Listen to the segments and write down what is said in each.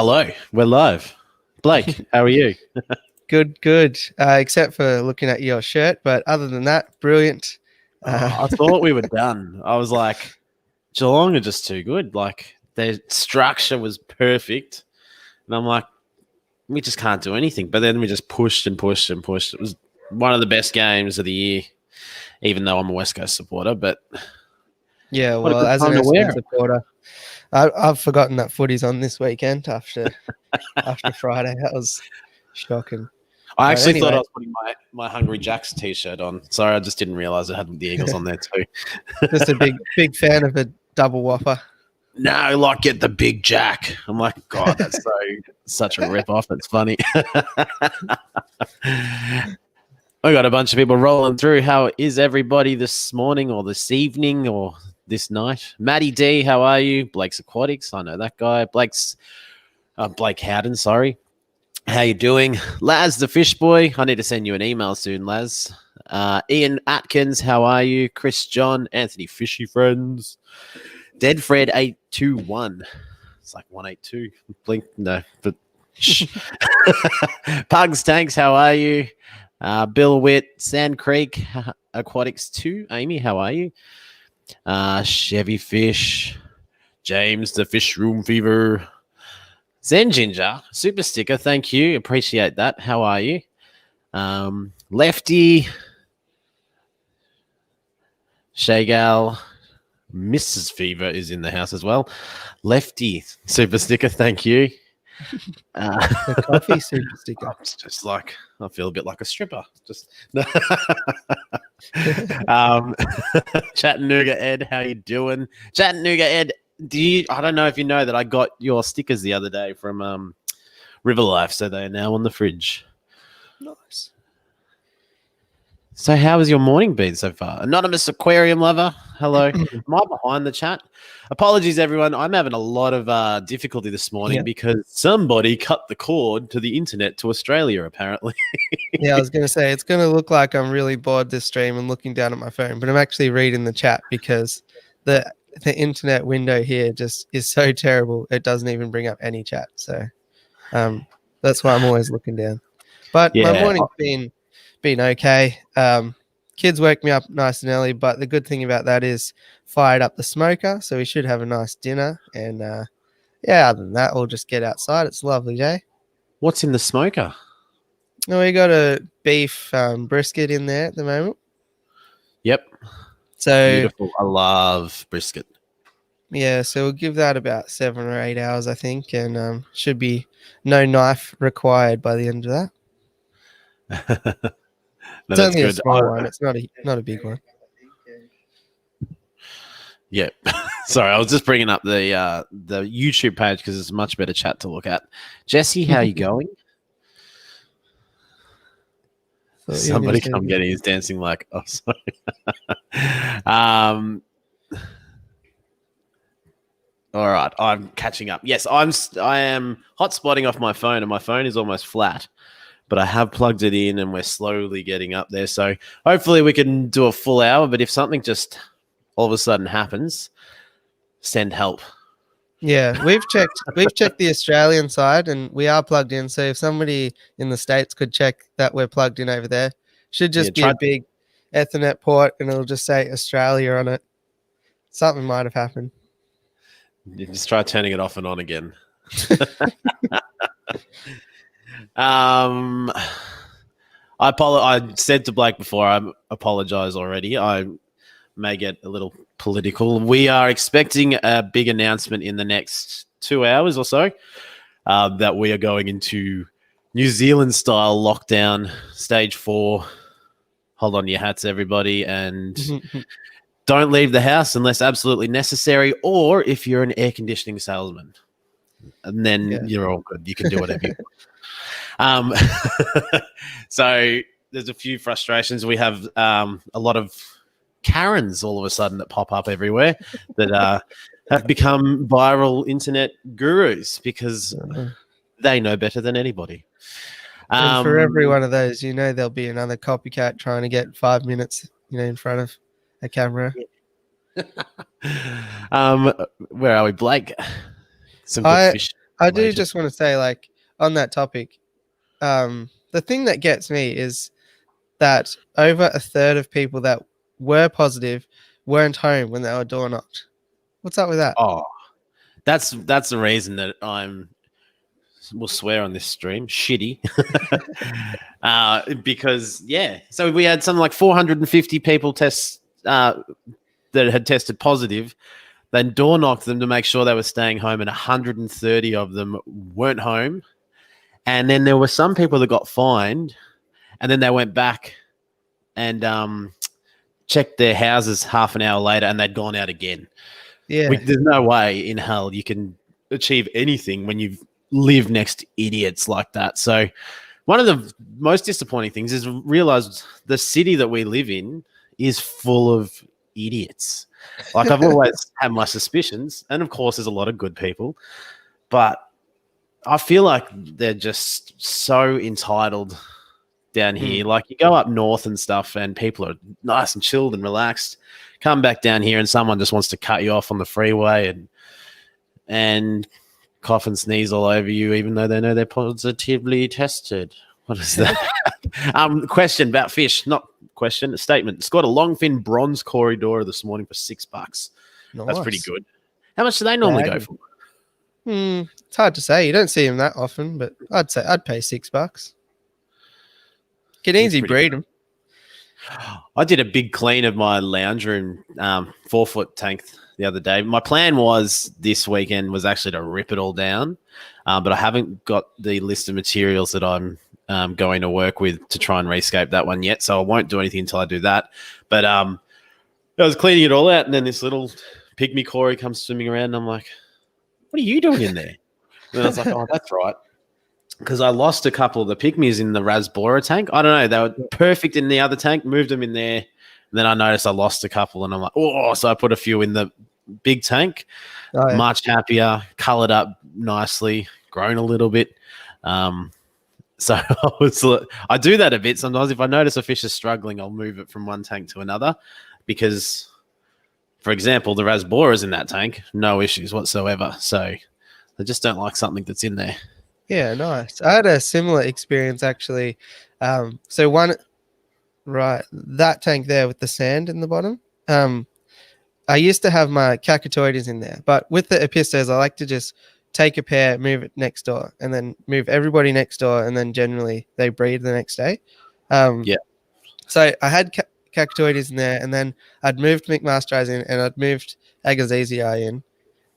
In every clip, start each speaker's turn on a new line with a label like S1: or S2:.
S1: Hello, we're live. Blake, how are you?
S2: Good. Except for looking at your shirt, but other than that, brilliant.
S1: I thought we were done. I was like, Geelong are just too good. Like, their structure was perfect. And I'm like, we just can't do anything. But then we just pushed and pushed and pushed. It was one of the best games of the year, even though I'm a West Coast supporter. But
S2: Yeah,
S1: what a
S2: well,
S1: good
S2: as an
S1: time to wear
S2: Essendon
S1: it.
S2: supporter, I've forgotten that footy's on this weekend after Friday. That was shocking.
S1: I
S2: But
S1: actually thought I
S2: anyway,
S1: was putting my Hungry Jacks t-shirt on. Sorry, I just didn't realize it had the Eagles on there too.
S2: just a big fan of a double whopper.
S1: No, like get the big Jack. I'm like, God, that's such a rip-off. It's funny. I got a bunch of people rolling through. How is everybody this morning or this evening or this night? Matty D, how are you? Blake's Aquatics. I know that guy. Blake Howden, sorry. How you doing? Laz, the fish boy. I need to send you an email soon, Laz. Ian Atkins, how are you? Chris John, Anthony Fishy Friends. Dead Fred 821. It's like 182. Blink, no, but Pugs Tanks, how are you? Bill Witt, Sand Creek, Aquatics 2. Amy, how are you? Chevy Fish, James, the Fish Room Fever. Zen Ginger, super sticker, thank you. Appreciate that. How are you? Lefty, Shagal, Mrs. Fever is in the house as well. Lefty, super sticker, thank you.
S2: The coffee super sticker.
S1: It's just like I feel a bit like a stripper. Just Chattanooga Ed, how you doing? Chattanooga Ed, I don't know if you know that I got your stickers the other day from River Life, so they are now on the fridge.
S2: Nice.
S1: So how has your morning been so far? Anonymous Aquarium Lover, hello. Am I behind the chat? Apologies, everyone. I'm having a lot of difficulty this morning because somebody cut the cord to the internet to Australia, apparently.
S2: Yeah, I was going to say, it's going to look like I'm really bored this stream and looking down at my phone, but I'm actually reading the chat because the internet window here just is so terrible. It doesn't even bring up any chat. So that's why I'm always looking down. But my morning's been okay. Kids woke me up nice and early, but the good thing about that is fired up the smoker, so we should have a nice dinner. And other than that, we'll just get outside. It's a lovely day.
S1: What's in the smoker?
S2: Oh, we got a beef brisket in there at the moment.
S1: Yep.
S2: So
S1: beautiful. I love brisket.
S2: Yeah, so we'll give that about 7 or 8 hours, I think, and should be no knife required by the end of that.
S1: No,
S2: it's only a small one. It's not a big one.
S1: Yeah. Sorry, I was just bringing up the YouTube page because it's a much better chat to look at. Jesse, how are you going? Somebody come get him. He's dancing like, oh, sorry. All right, I'm catching up. Yes, I am hotspotting off my phone, and my phone is almost flat, but I have plugged it in, and we're slowly getting up there. So hopefully we can do a full hour. But if something just all of a sudden happens, send help.
S2: Yeah, we've checked the Australian side, and we are plugged in. So if somebody in the States could check that we're plugged in over there, should just be a big Ethernet port, and it'll just say Australia on it. Something might have happened.
S1: You just try turning it off and on again. I said to Blake before, I apologize already. I may get a little political. We are expecting a big announcement in the next 2 hours or so that we are going into New Zealand style lockdown, stage 4. Hold on to your hats, everybody, and don't leave the house unless absolutely necessary, or if you're an air conditioning salesman, and then you're all good. You can do whatever you want. So there's a few frustrations. We have a lot of Karens all of a sudden that pop up everywhere that have become viral internet gurus because they know better than anybody.
S2: And for every one of those, there'll be another copycat trying to get 5 minutes, in front of a camera.
S1: Where are we, Blake? Some good fish.
S2: I do just want to say, like, on that topic, the thing that gets me is that over a third of people that were positive weren't home when they were door knocked. What's up with that?
S1: Oh, that's the reason that we'll swear on this stream, shitty. Because so we had something like 450 people test that had tested positive. Then door knocked them to make sure they were staying home, and 130 of them weren't home. And then there were some people that got fined, and then they went back and checked their houses half an hour later, and they'd gone out again.
S2: Yeah.
S1: There's no way in hell you can achieve anything when you live next to idiots like that. So one of the most disappointing things is realize the city that we live in is full of idiots. Like, I've always had my suspicions, and of course there's a lot of good people, but I feel like they're just so entitled down here. Like, you go up north and stuff and people are nice and chilled and relaxed. Come back down here and someone just wants to cut you off on the freeway and cough and sneeze all over you, even though they know they're positively tested. What is that? Question about fish, not question, a statement. It's got a longfin bronze corridor this morning for $6.
S2: Nice.
S1: That's pretty good. How much do they normally go for?
S2: It's hard to say. You don't see them that often, but I'd say I'd pay $6. Can easy breed them.
S1: I did a big clean of my lounge room 4-foot tank the other day. My plan was this weekend was actually to rip it all down, but I haven't got the list of materials that I'm going to work with to try and rescape that one yet, so I won't do anything until I do that. But I was cleaning it all out, and then this little pygmy Corey comes swimming around, and I'm like, what are you doing in there? And I was like, oh, that's right. Because I lost a couple of the pygmies in the Rasbora tank. I don't know. They were perfect in the other tank, moved them in there. And then I noticed I lost a couple, and I'm like, oh, so I put a few in the big tank. Oh, yeah. Much happier, colored up nicely, grown a little bit. So I do that a bit. Sometimes if I notice a fish is struggling, I'll move it from one tank to another because, for example, the Rasbora's in that tank, no issues whatsoever. So I just don't like something that's in there.
S2: Yeah, nice. I had a similar experience actually. That tank there with the sand in the bottom. I used to have my cacatoides in there, but with the epistos, I like to just take a pair, move it next door, and then move everybody next door, and then generally they breed the next day. So I had cacatoides in there, and then I'd moved McMaster's in, and I'd moved Agassiz in.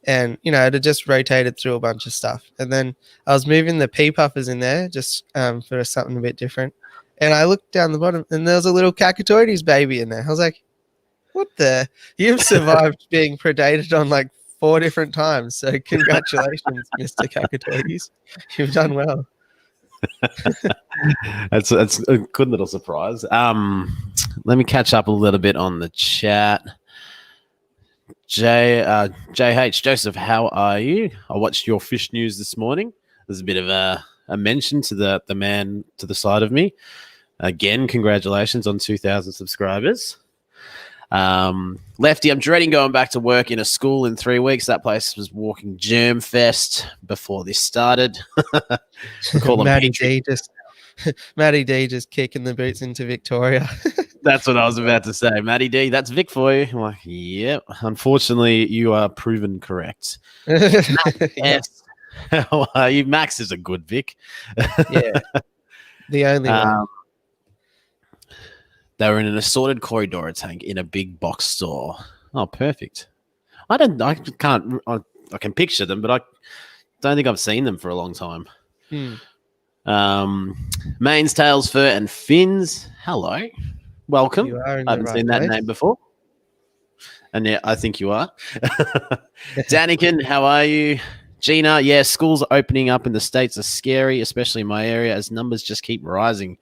S2: And, it had just rotated through a bunch of stuff. And then I was moving the pea puffers in there just for something a bit different. And I looked down the bottom, and there was a little cacatoides baby in there. I was like, what the? You've survived being predated on like 4 different times. So congratulations, Mr. Cacatoides. You've done well.
S1: That's a good little surprise. Let me catch up a little bit on the chat. JH Joseph, how are you? I watched your fish news this morning. There's a bit of a mention to the man to the side of me. Again, congratulations on 2,000 subscribers. Lefty, I'm dreading going back to work in a school in 3 weeks. That place was walking germ fest before this started.
S2: Matty D just kicking the boots into Victoria.
S1: That's what I was about to say. Matty D, that's Vic for you. I'm like, yep. Unfortunately, you are proven correct. Yes. How are you? Max is a good Vic.
S2: Yeah. The only one.
S1: They were in an assorted corridor tank in a big box store. Oh, perfect. I can picture them, but I don't think I've seen them for a long time. Mains, tails, fur, and fins. Hello. Welcome. I haven't seen that name before. And yeah, I think you are. Danikin, how are you? Gina, yeah, schools opening up in the States are scary, especially in my area, as numbers just keep rising.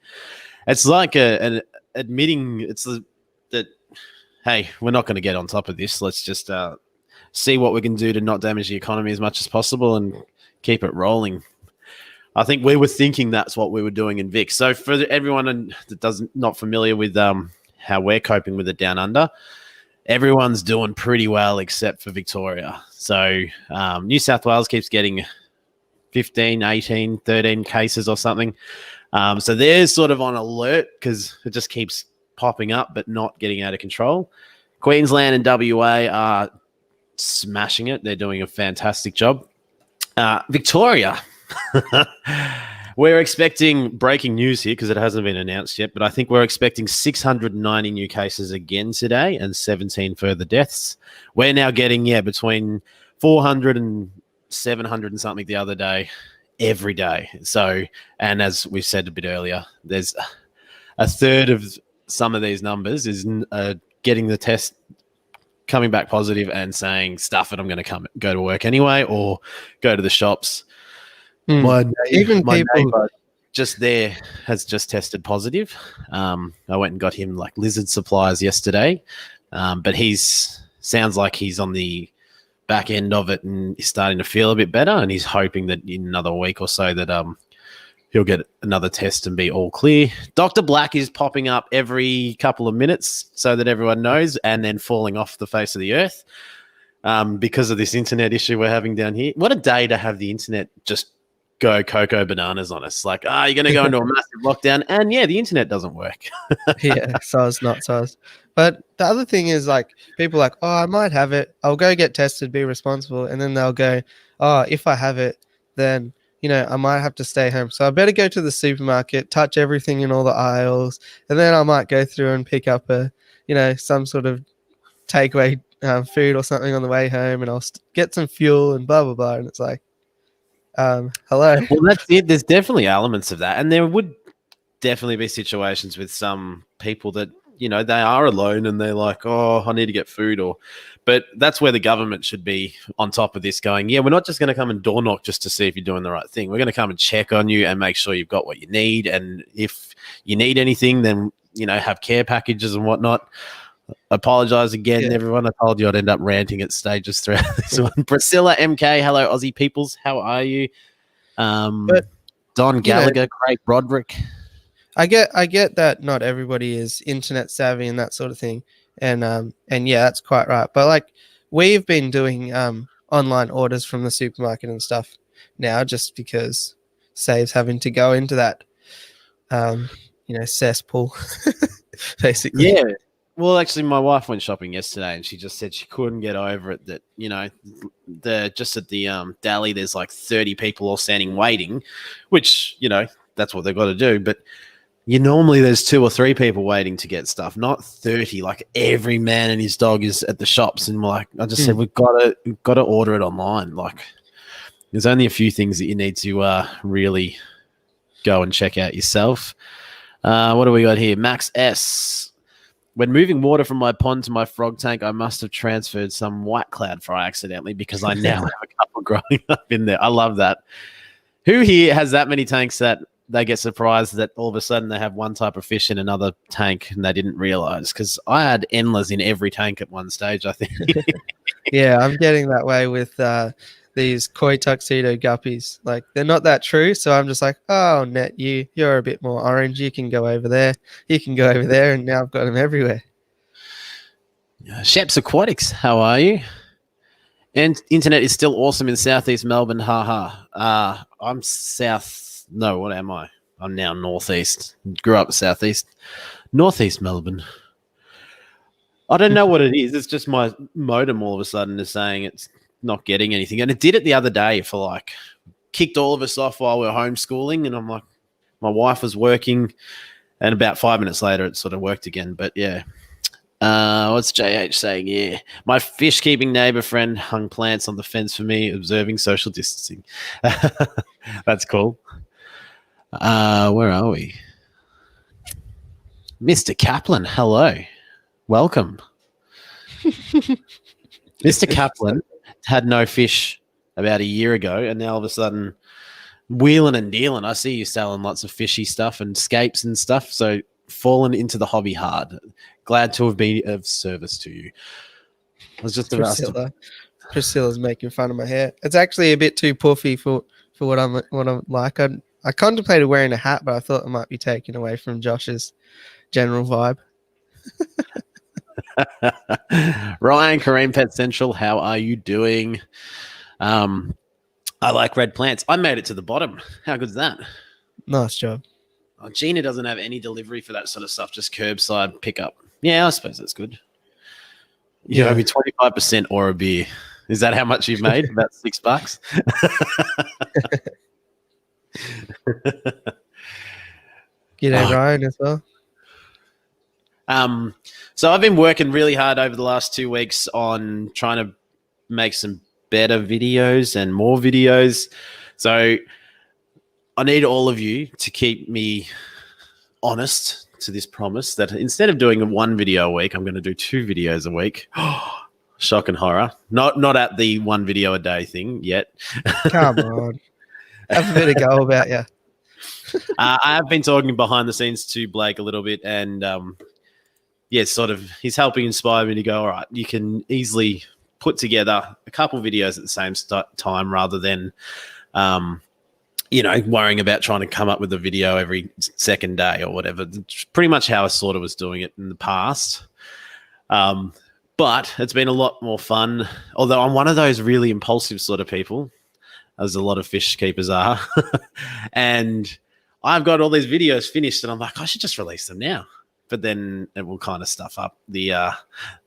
S1: It's like an admitting that, hey, we're not going to get on top of this. Let's just see what we can do to not damage the economy as much as possible and keep it rolling. I think we were thinking that's what we were doing in Vic. So for everyone that not familiar with how we're coping with it down under, everyone's doing pretty well except for Victoria. So New South Wales keeps getting 15, 18, 13 cases or something. So they're sort of on alert because it just keeps popping up but not getting out of control. Queensland and WA are smashing it. They're doing a fantastic job. Victoria, we're expecting breaking news here because it hasn't been announced yet, but I think we're expecting 690 new cases again today and 17 further deaths. We're now getting, between 400 and 700 and something the other day, every day. So, and as we said a bit earlier, there's a third of some of these numbers is getting the test, coming back positive and saying, stuff it, I'm going to go to work anyway or go to the shops. My neighbor just there has just tested positive. I went and got him like lizard supplies yesterday, but sounds like he's on the back end of it and he's starting to feel a bit better, and he's hoping that in another week or so that he'll get another test and be all clear. Dr. Black is popping up every couple of minutes so that everyone knows, and then falling off the face of the earth because of this internet issue we're having down here. What a day to have the internet just go cocoa bananas on us. Like, you're going to go into a massive lockdown, and the internet doesn't work.
S2: SARS, not SARS. But the other thing is, like, people are like, I might have it. I'll go get tested, be responsible. And then they'll go, if I have it, then, I might have to stay home. So I better go to the supermarket, touch everything in all the aisles. And then I might go through and pick up some sort of takeaway food or something on the way home. And I'll get some fuel and blah, blah, blah. And it's like, hello.
S1: Well, that's it. There's definitely elements of that. And there would definitely be situations with some people that, they are alone and they're like, I need to get food, but that's where the government should be on top of this, going, we're not just going to come and door knock just to see if you're doing the right thing. We're going to come and check on you and make sure you've got what you need. And if you need anything, then, have care packages and whatnot. Apologize again, everyone. I told you I'd end up ranting at stages throughout this one. Priscilla MK, hello, Aussie peoples. How are you? Don Gallagher, Craig Broderick.
S2: I get that not everybody is internet savvy and that sort of thing, and that's quite right. But like, we've been doing online orders from the supermarket and stuff now, just because saves having to go into that cesspool basically.
S1: Yeah. Well, actually, my wife went shopping yesterday, and she just said she couldn't get over it that just at the deli, there's like 30 people all standing waiting, which that's what they've got to do, but. Normally there's 2 or 3 people waiting to get stuff, not 30. Like, every man and his dog is at the shops, and I just said we've got to order it online. Like, there's only a few things that you need to really go and check out yourself. What do we got here? Max S. When moving water from my pond to my frog tank, I must have transferred some white cloud fry accidentally because I now have a couple growing up in there. I love that. Who here has that many tanks that they get surprised that all of a sudden they have one type of fish in another tank and they didn't realize? Because I had endless in every tank at one stage, I think.
S2: Yeah, I'm getting that way with these koi tuxedo guppies. Like, they're not that true, so I'm just like, Net, you're a bit more orange. You can go over there. You can go over there, and now I've got them everywhere.
S1: Sheps Aquatics, how are you? And internet is still awesome in southeast Melbourne. Haha. I'm south. No, what am I? I'm now northeast. Grew up southeast. Northeast Melbourne. I don't know what it is. It's just my modem all of a sudden is saying it's not getting anything. And it did it the other day for kicked all of us off while we were homeschooling. And I'm like, my wife was working, and about 5 minutes later it sort of worked again. But yeah. What's JH saying? Yeah. My fish keeping neighbor friend hung plants on the fence for me, observing social distancing. That's cool. Where are we? Mr. Kaplan, hello. Welcome. Mr. Kaplan had no fish about a year ago, and now all of a sudden, wheeling and dealing. I see you selling lots of fishy stuff and scapes and stuff, so fallen into the hobby hard. Glad to have been of service to you. I was just
S2: Priscilla's making fun of my hair. It's actually a bit too puffy for what I'm like. I contemplated wearing a hat, but I thought it might be taken away from Josh's general vibe.
S1: Ryan, Kareem Pet Central, how are you doing? I like red plants. I made it to the bottom. How good's that?
S2: Nice job.
S1: Oh, Gina doesn't have any delivery for that sort of stuff, just curbside pickup. Yeah, I suppose that's good. You owe me 25% or a beer. Is that how much you've made? About $6?
S2: G'day, Ryan, as well.
S1: So I've been working really hard over the last 2 weeks on trying to make some better videos and more videos. So I need all of you to keep me honest to this promise that instead of doing 1 video a week, I'm going to do 2 videos a week. Shock and horror. Not at the 1 video a day thing yet.
S2: Come on. Have a bit of go about you.
S1: I have been talking behind the scenes to Blake a little bit, and he's helping inspire me to go, all right, you can easily put together a couple videos at the same time rather than worrying about trying to come up with a video every second day or whatever. It's pretty much how I sort of was doing it in the past. But it's been a lot more fun, although I'm one of those really impulsive sort of people, as a lot of fish keepers are. And I've got all these videos finished and I'm like, I should just release them now. But then it will kind of stuff up the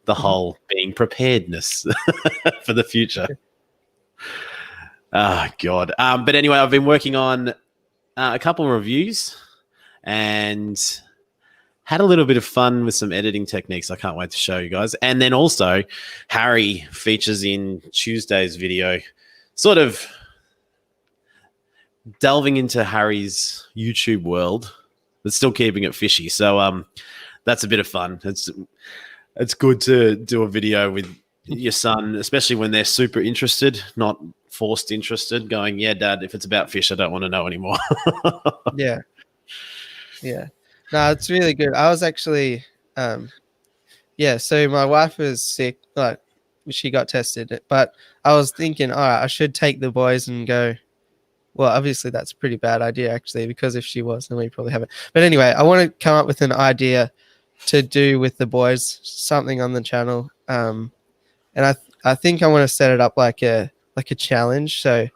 S1: whole being preparedness for the future. Oh, God. But anyway, I've been working on a couple of reviews and had a little bit of fun with some editing techniques I can't wait to show you guys. And then also Harry features in Tuesday's video, sort of delving into Harry's YouTube world, but still keeping it fishy. So that's a bit of fun. It's good to do a video with your son, especially when they're super interested, not forced interested, going, yeah, Dad, if it's about fish, I don't want to know anymore.
S2: Yeah. No, it's really good. I was actually, so my wife was sick, like she got tested, but I was thinking, all right, I should take the boys and go. Well, obviously that's a pretty bad idea actually, because if she was, then we probably haven't. But anyway, I want to come up with an idea to do with the boys, something on the channel. And I think I want to set it up like a challenge, so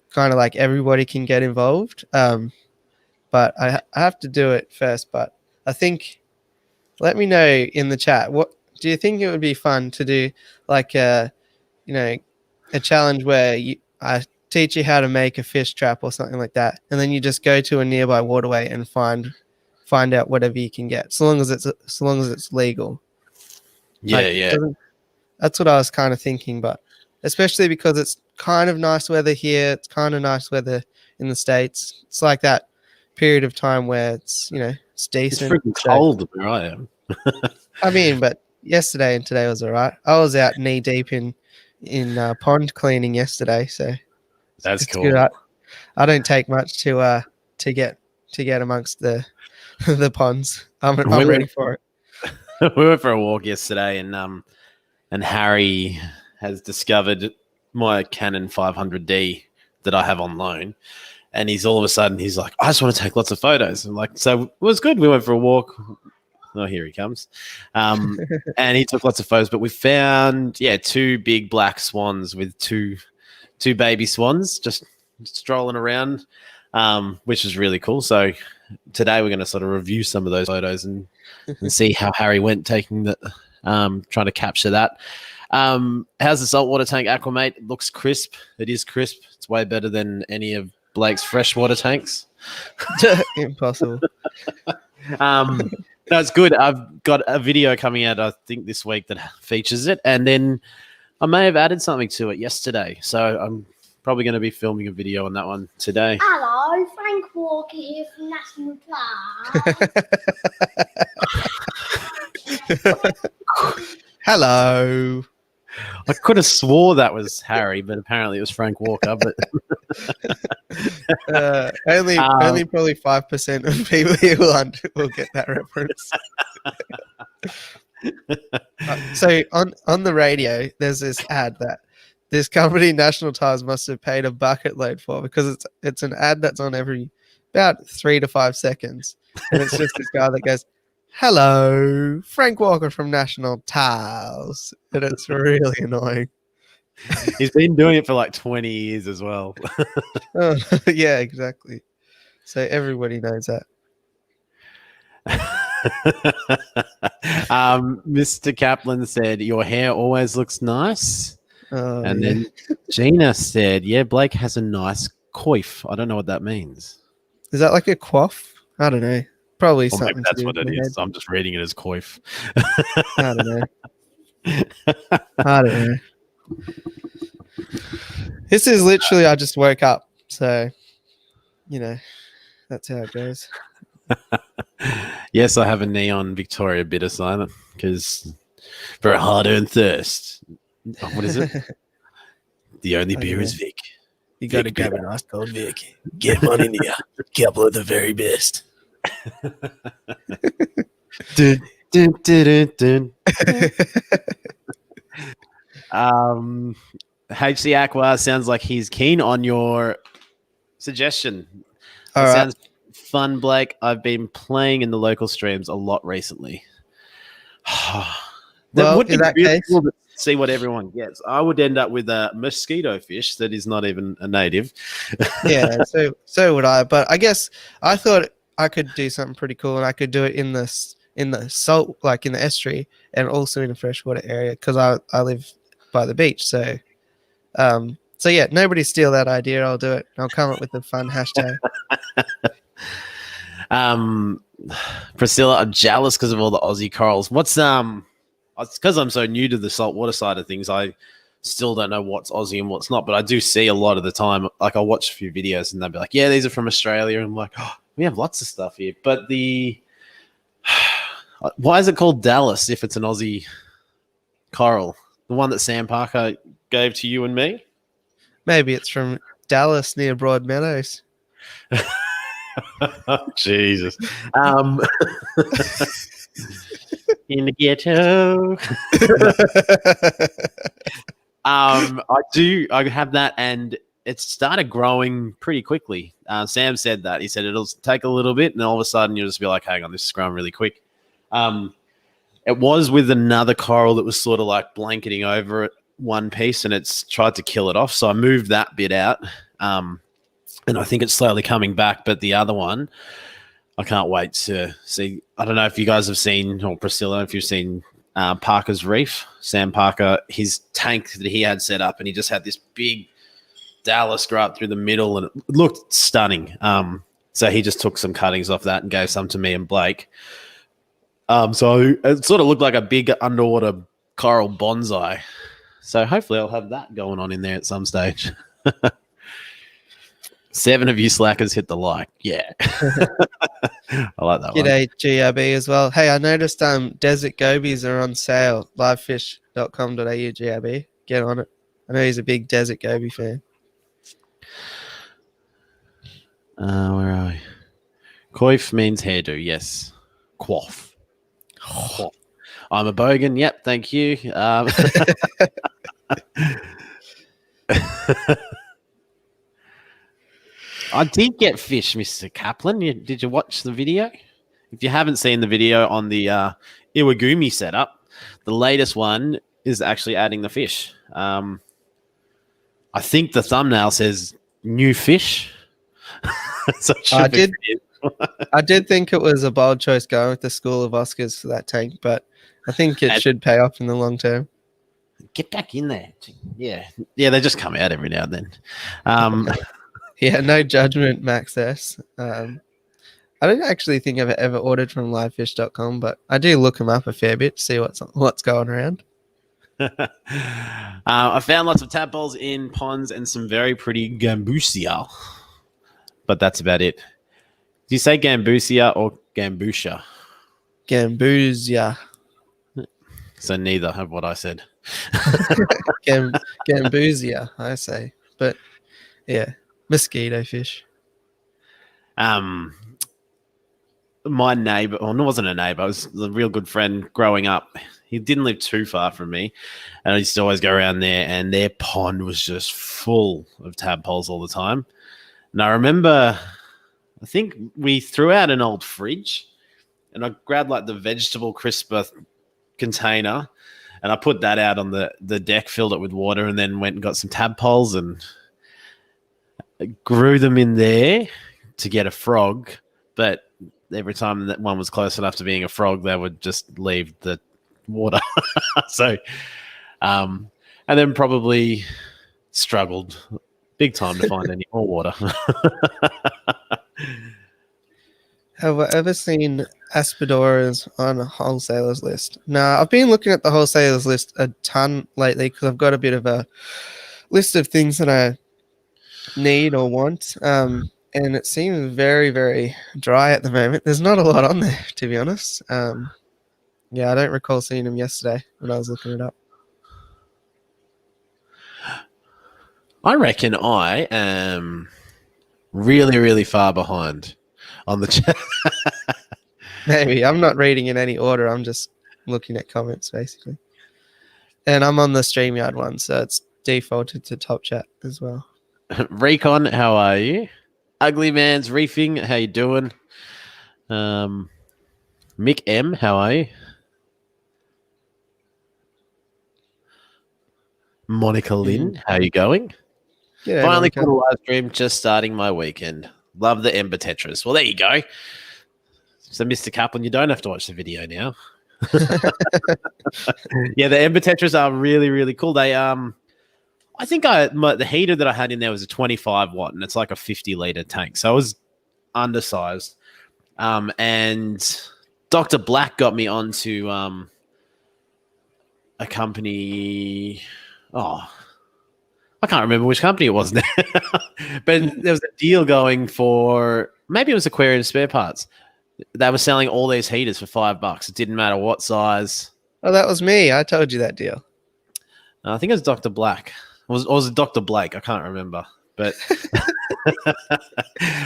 S2: kind of like everybody can get involved. But I have to do it first. But I think, let me know in the chat, what do you think it would be fun to do, like a challenge where I teach you how to make a fish trap or something like that, and then you just go to a nearby waterway and find out whatever you can get, so long as it's legal. Yeah. That's what I was kind of thinking, but especially because it's kind of nice weather here, it's kind of nice weather in the States. It's like that period of time where it's it's decent.
S1: It's freaking cold where I am.
S2: I mean, but yesterday and today was all right. I was out knee deep in pond cleaning yesterday, so
S1: that's cool.
S2: Good. I don't take much to get amongst the the ponds. I'm ready for it.
S1: We went for a walk yesterday, and Harry has discovered my Canon 500D that I have on loan, and he's all of a sudden he's like, I just want to take lots of photos. I'm like, so it was good. We went for a walk. Oh, here he comes. And he took lots of photos, but we found 2 big black swans with two baby swans just strolling around, which is really cool. So today we're going to sort of review some of those photos and see how Harry went taking the trying to capture that. How's the saltwater tank, Aqua, mate? It looks crisp. It is crisp. It's way better than any of Blake's freshwater tanks.
S2: Impossible.
S1: No, it's good. I've got a video coming out, I think, this week that features it, and then I may have added something to it yesterday, so I'm probably going to be filming a video on that one today.
S3: Hello, Frank Walker here from National Park.
S2: Hello.
S1: I could have swore that was Harry, but apparently it was Frank Walker. But
S2: only probably 5% of people here will get that reference. So on the radio, there's this ad that this company, National Tires, must have paid a bucket load for, because it's an ad that's on every about 3 to 5 seconds, and it's just this guy that goes, "Hello, Frank Walker from National Tires," and it's really annoying.
S1: He's been doing it for like 20 years as well.
S2: Oh, yeah, exactly. So everybody knows that.
S1: Mr. Kaplan said, "Your hair always looks nice."
S2: Oh,
S1: And
S2: yeah.
S1: then Gina said, "Yeah, Blake has a nice coif." I don't know what that means.
S2: Is that like a quaff? I don't know. Probably
S1: Or maybe
S2: something to
S1: that's
S2: do
S1: what
S2: with
S1: it
S2: my head.
S1: is. I'm just reading it as coif.
S2: I don't know. I don't know. This is literally, I just woke up. So, that's how it goes.
S1: Yes, I have a neon Victoria bitter silent because for a hard-earned thirst. Oh, what is it? The only
S2: I
S1: beer
S2: don't
S1: is
S2: know.
S1: Vic.
S2: You got to
S1: Vic
S2: grab a nice cold Vic. Get one in here. Couple of the very best.
S1: Dun, dun, dun, dun, dun. HC Aqua sounds like he's keen on your suggestion.
S2: All
S1: It
S2: right.
S1: sounds fun, Blake. I've been playing in the local streams a lot recently. That
S2: Well,
S1: would be
S2: in that
S1: really
S2: case,
S1: cool to see what everyone gets. I would end up with a mosquito fish that is not even a native.
S2: yeah, so would I. But I guess I thought I could do something pretty cool, and I could do it in the salt, like in the estuary, and also in a freshwater area because I live by the beach. So yeah, nobody steal that idea. I'll do it. I'll come up with a fun hashtag.
S1: Priscilla, I'm jealous because of all the Aussie corals. What's it's because I'm so new to the saltwater side of things. I still don't know what's Aussie and what's not, but I do see a lot of the time. Like I'll watch a few videos and they'll be like, "Yeah, these are from Australia." And I'm like, "Oh, we have lots of stuff here." But why is it called Dallas if it's an Aussie coral? The one that Sam Parker gave to you and me?
S2: Maybe it's from Dallas near Broadmeadows.
S1: Jesus. In the ghetto. I have that, and it started growing pretty quickly. Sam said that. He said it'll take a little bit, and all of a sudden you'll just be like, hang on, this is growing really quick. It was with another coral that was sort of like blanketing over it one piece, and it's tried to kill it off. So I moved that bit out, and I think it's slowly coming back. But the other one, I can't wait to see. I don't know if you guys have seen, or Priscilla, if you've seen Parker's Reef. Sam Parker, his tank that he had set up, and he just had this big Dallas grow up through the middle, and it looked stunning. So he just took some cuttings off that and gave some to me and Blake. So it sort of looked like a big underwater coral bonsai. So hopefully I'll have that going on in there at some stage. 7 of you slackers hit the like. Yeah. I like that one.
S2: G'day, GRB as well. Hey, I noticed desert gobies are on sale. Livefish.com.au GRB. Get on it. I know he's a big desert goby fan.
S1: Where are we? Coif means hairdo, yes. Quaff. Quaff. I'm a bogan. Yep, thank you. I did get fish, Mr. Kaplan. Did you watch the video? If you haven't seen the video on the Iwagumi setup, the latest one is actually adding the fish. I think the thumbnail says new fish. So
S2: I did think it was a bold choice going with the school of Oscars for that tank, but I think it should pay off in the long term.
S1: Get back in there. Yeah, they just come out every now and then.
S2: Yeah, no judgment, Max S. I don't actually think I've ever ordered from livefish.com, but I do look them up a fair bit to see what's going around.
S1: I found lots of tadpoles in ponds and some very pretty gambusia, but that's about it. Do you say gambusia or gambusha?
S2: Gambusia.
S1: So neither of what I said.
S2: Gambusia, I say. But yeah, mosquito fish.
S1: My neighbor, well, it wasn't a neighbor, it was a real good friend growing up. He didn't live too far from me, and I used to always go around there, and their pond was just full of tadpoles all the time. And I remember, I think we threw out an old fridge, and I grabbed like the vegetable crisper container, And I put that out on the deck, filled it with water, and then went and got some tadpoles and grew them in there to get a frog. But every time that one was close enough to being a frog, they would just leave the water. So, and then probably struggled big time to find any more water.
S2: Have I ever seen Aspidoras on a wholesaler's list? No, I've been looking at the wholesaler's list a ton lately because I've got a bit of a list of things that I need or want. And it seems very, very dry at the moment. There's not a lot on there, to be honest. Yeah, I don't recall seeing them yesterday when I was looking it up.
S1: I reckon I am really, really far behind on the chat.
S2: Maybe. I'm not reading in any order. I'm just looking at comments, basically. And I'm on the StreamYard one, so it's defaulted to top chat as well.
S1: Recon, how are you? Ugly Man's Reefing, how you doing? Mick M, how are you? Monica Lynn, how you going?
S2: G'day,
S1: Finally
S2: Monica.
S1: got a live stream, just starting my weekend. Love the Ember Tetris. Well, there you go. So, Mr. Kaplan, you don't have to watch the video now. Yeah, the Ember Tetris are really, really cool. They I think the heater that I had in there was a 25 watt, and it's like a 50-liter tank, so it was undersized. And Dr. Black got me onto a company. Oh, I can't remember which company it was now, but there was a deal going for, maybe it was Aquarium Spare Parts. They were selling all these heaters for $5. It didn't matter what size.
S2: Oh, that was me. I told you that deal.
S1: I think it was Dr. Black. Or was it Dr. Blake? I can't remember. But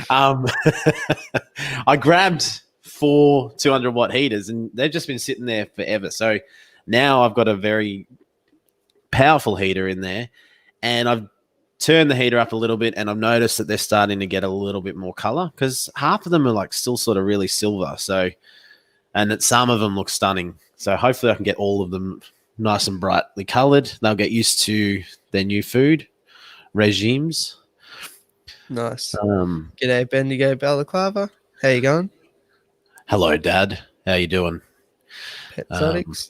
S1: I grabbed 4 200-watt heaters, and they've just been sitting there forever. So now I've got a very powerful heater in there, and I've turned the heater up a little bit, and I've noticed that they're starting to get a little bit more color, because half of them are like still sort of really silver. So, and that some of them look stunning. So hopefully I can get all of them nice and brightly colored. They'll get used to their new food regimes.
S2: Nice. G'day, Bendigo Balaclava. How you going?
S1: Hello, Dad. How you doing?
S2: Petzotics.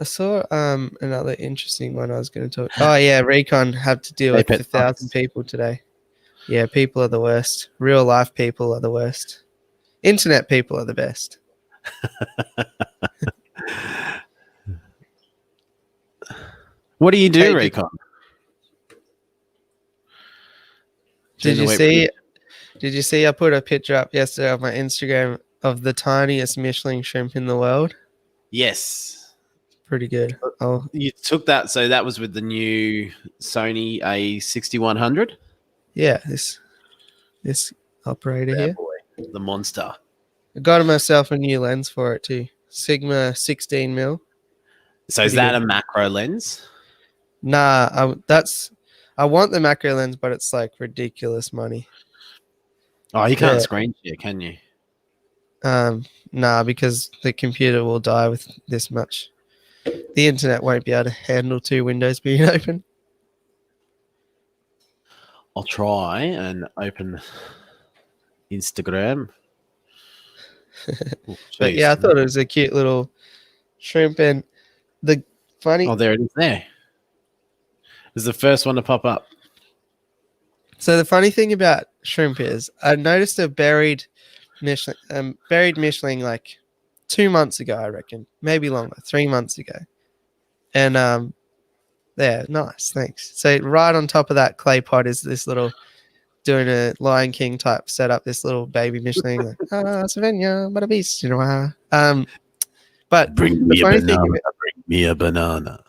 S2: I saw another interesting one I was going to talk. Oh yeah, Recon had to deal with 1,000 people today. Yeah, people are the worst. Real life people are the worst. Internet people are the best.
S1: What do you do,
S2: Hey,
S1: Recon?
S2: Did you see I put a picture up yesterday on my Instagram of the tiniest Michelin shrimp in the world?
S1: Yes.
S2: Pretty good. Oh,
S1: You took that, so that was with the new Sony A6100?
S2: yeah, this operator
S1: Yeah,
S2: here.
S1: boy. The monster.
S2: I got myself a new lens for it too. Sigma 16mm.
S1: So is
S2: Pretty
S1: that
S2: good.
S1: a macro lens?
S2: Nah, I want the macro lens, but it's like ridiculous money.
S1: Oh, you can't
S2: Yeah.
S1: screen share, can you?
S2: Nah, because the computer will die with this much. The internet won't be able to handle 2 windows being open.
S1: I'll try and open Instagram. Oh,
S2: But yeah, I thought it was a cute little shrimp. And the funny,
S1: Oh, there it is there. This is the first one to pop up.
S2: so the funny thing about shrimp is I noticed a buried Michelin like 2 months ago, I reckon, maybe longer, 3 months ago. And yeah, nice, thanks. So right on top of that clay pot is this little, doing a Lion King type setup, this little baby Michelin, like, Savannah, but a beast, you know. But
S1: Bring
S2: the
S1: me a
S2: funny thing
S1: banana. Bring me a banana.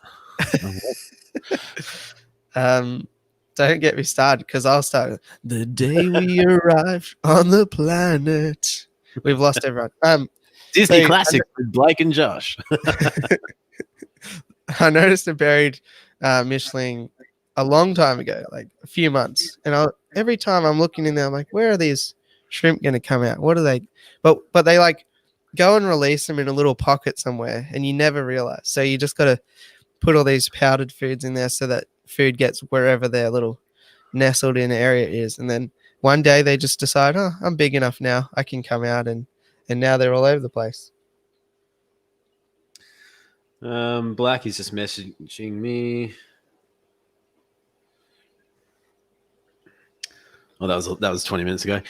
S2: don't get me started, because I'll start the day we arrived on the planet. We've lost everyone.
S1: Disney
S2: So,
S1: Classic with Blake and Josh.
S2: I noticed a buried Michelin a long time ago, like a few months, and every time I'm looking in there, I'm like, where are these shrimp going to come out? What are they? But they like go and release them in a little pocket somewhere, and you never realize. So you just got to put all these powdered foods in there so that food gets wherever their little nestled in area is, and then one day they just decide, oh, I'm big enough now, I can come out, and now they're all over the place.
S1: Black is just messaging me. Oh, that was 20 minutes ago.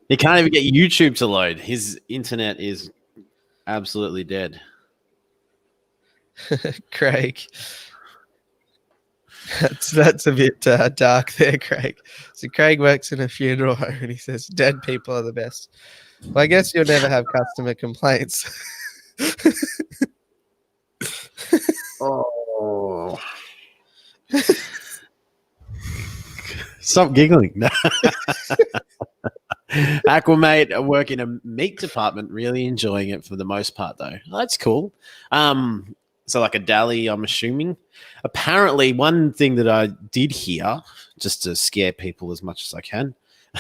S1: He can't even get YouTube to load. His internet is absolutely dead.
S2: Craig, that's a bit dark there, Craig. So Craig works in a funeral home, and he says dead people are the best. Well, I guess you'll never have customer complaints.
S1: Oh. Stop giggling. Aqua mate, I work in a meat department, really enjoying it for the most part, though. Oh, that's cool. So like a deli, I'm assuming. Apparently, one thing that I did hear, just to scare people as much as I can,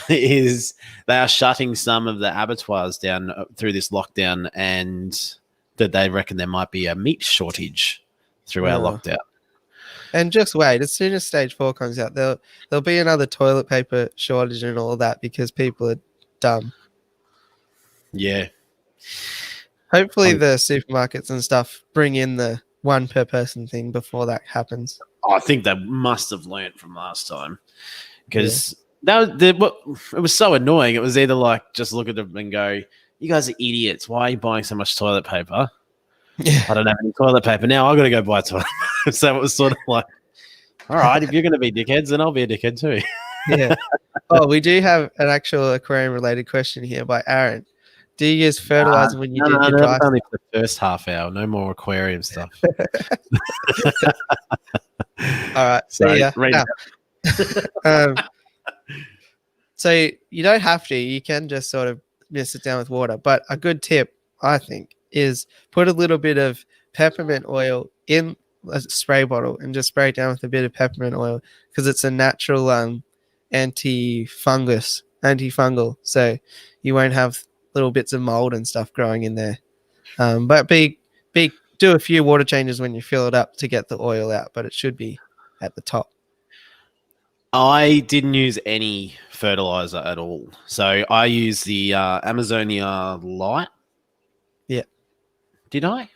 S1: is they are shutting some of the abattoirs down through this lockdown, and that they reckon there might be a meat shortage through our lockdown.
S2: And just wait, as soon as stage 4 comes out, there'll be another toilet paper shortage and all that because people are dumb.
S1: Yeah.
S2: Hopefully the supermarkets and stuff bring in the 1 per person thing before that happens.
S1: I think they must have learnt from last time, because it was so annoying. It was either like just look at them and go, you guys are idiots. Why are you buying so much toilet paper?
S2: Yeah.
S1: I don't have any toilet paper. Now I've got to go buy toilet paper. So it was sort of like, all right, if you're going to be dickheads, then I'll be a dickhead too.
S2: Yeah. Oh, we do have an actual aquarium-related question here by Aaron. Do you use fertilizer when you do your dry?
S1: Only for the first half hour. No more aquarium stuff.
S2: All right. See ya. So you don't have to. You can just sort of mix it down with water. But a good tip, I think, is put a little bit of peppermint oil in a spray bottle and just spray it down with a bit of peppermint oil, because it's a natural antifungal. So you won't have little bits of mold and stuff growing in there. But do a few water changes when you fill it up to get the oil out, but it should be at the top.
S1: I didn't use any fertilizer at all. So I used the Amazonia Light.
S2: Yeah.
S1: Did I?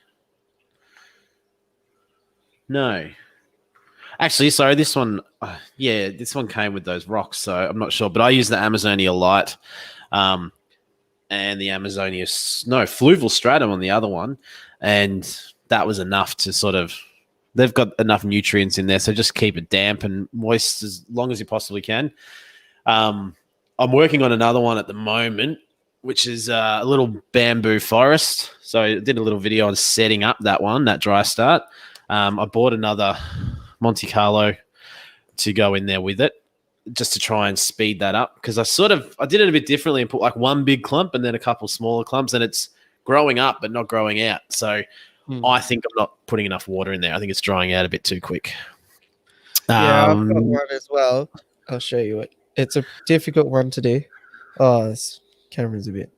S1: No. Actually, sorry, this one, this one came with those rocks, so I'm not sure. But I used the Amazonia Light and the Amazonia, Fluval Stratum on the other one. And that was enough to sort of, they've got enough nutrients in there, so just keep it damp and moist as long as you possibly can. I'm working on another one at the moment, which is a little bamboo forest. So I did a little video on setting up that dry start. I bought another Monte Carlo to go in there with it, just to try and speed that up, because I did it a bit differently and put like one big clump and then a couple smaller clumps, and it's growing up but not growing out. So I think I'm not putting enough water in there. I think it's drying out a bit too quick.
S2: Yeah, I've got one as well. I'll show you it. It's a difficult one to do. Oh, this camera's a bit.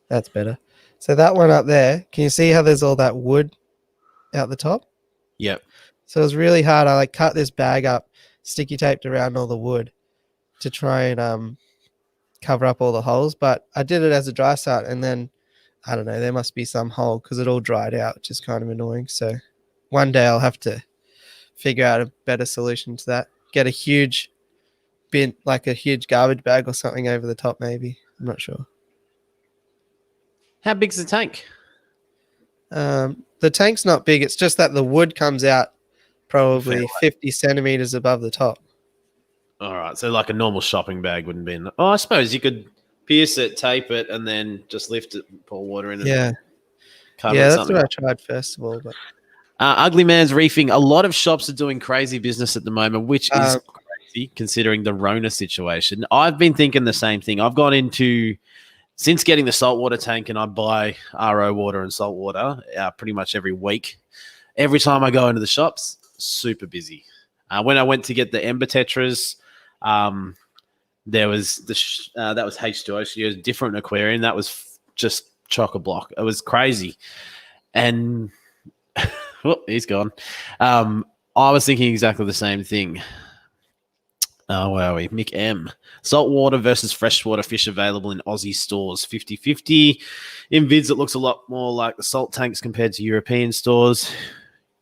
S2: That's better. So that one up there, can you see how there's all that wood out the top?
S1: Yep.
S2: So it was really hard. I cut this bag up, sticky taped around all the wood to try and cover up all the holes. But I did it as a dry start, and then I don't know, there must be some hole because it all dried out, which is kind of annoying. So one day I'll have to figure out a better solution to that. Get a huge bin, like a huge garbage bag or something over the top, maybe. I'm not sure.
S1: How big's the tank?
S2: The tank's not big. It's just that the wood comes out probably 50 centimeters above the top.
S1: All right. So like a normal shopping bag wouldn't be enough. Oh, I suppose you could pierce it, tape it, and then just lift it, pour water in it.
S2: Yeah.
S1: Cover
S2: Yeah,
S1: it,
S2: that's
S1: something.
S2: what I tried first of all. But
S1: Ugly Man's Reefing. A lot of shops are doing crazy business at the moment, which is crazy considering the Rona situation. I've been thinking the same thing. I've gone into, since getting the saltwater tank, and I buy RO water and salt water pretty much every week. Every time I go into the shops, super busy. When I went to get the Ember Tetras, there was that was H2O Studios, different aquarium. That was just chock-a-block. It was crazy. And oh, he's gone. I was thinking exactly the same thing. Where are we? Mick M. Saltwater versus freshwater fish available in Aussie stores, 50-50. In vids, it looks a lot more like the salt tanks compared to European stores.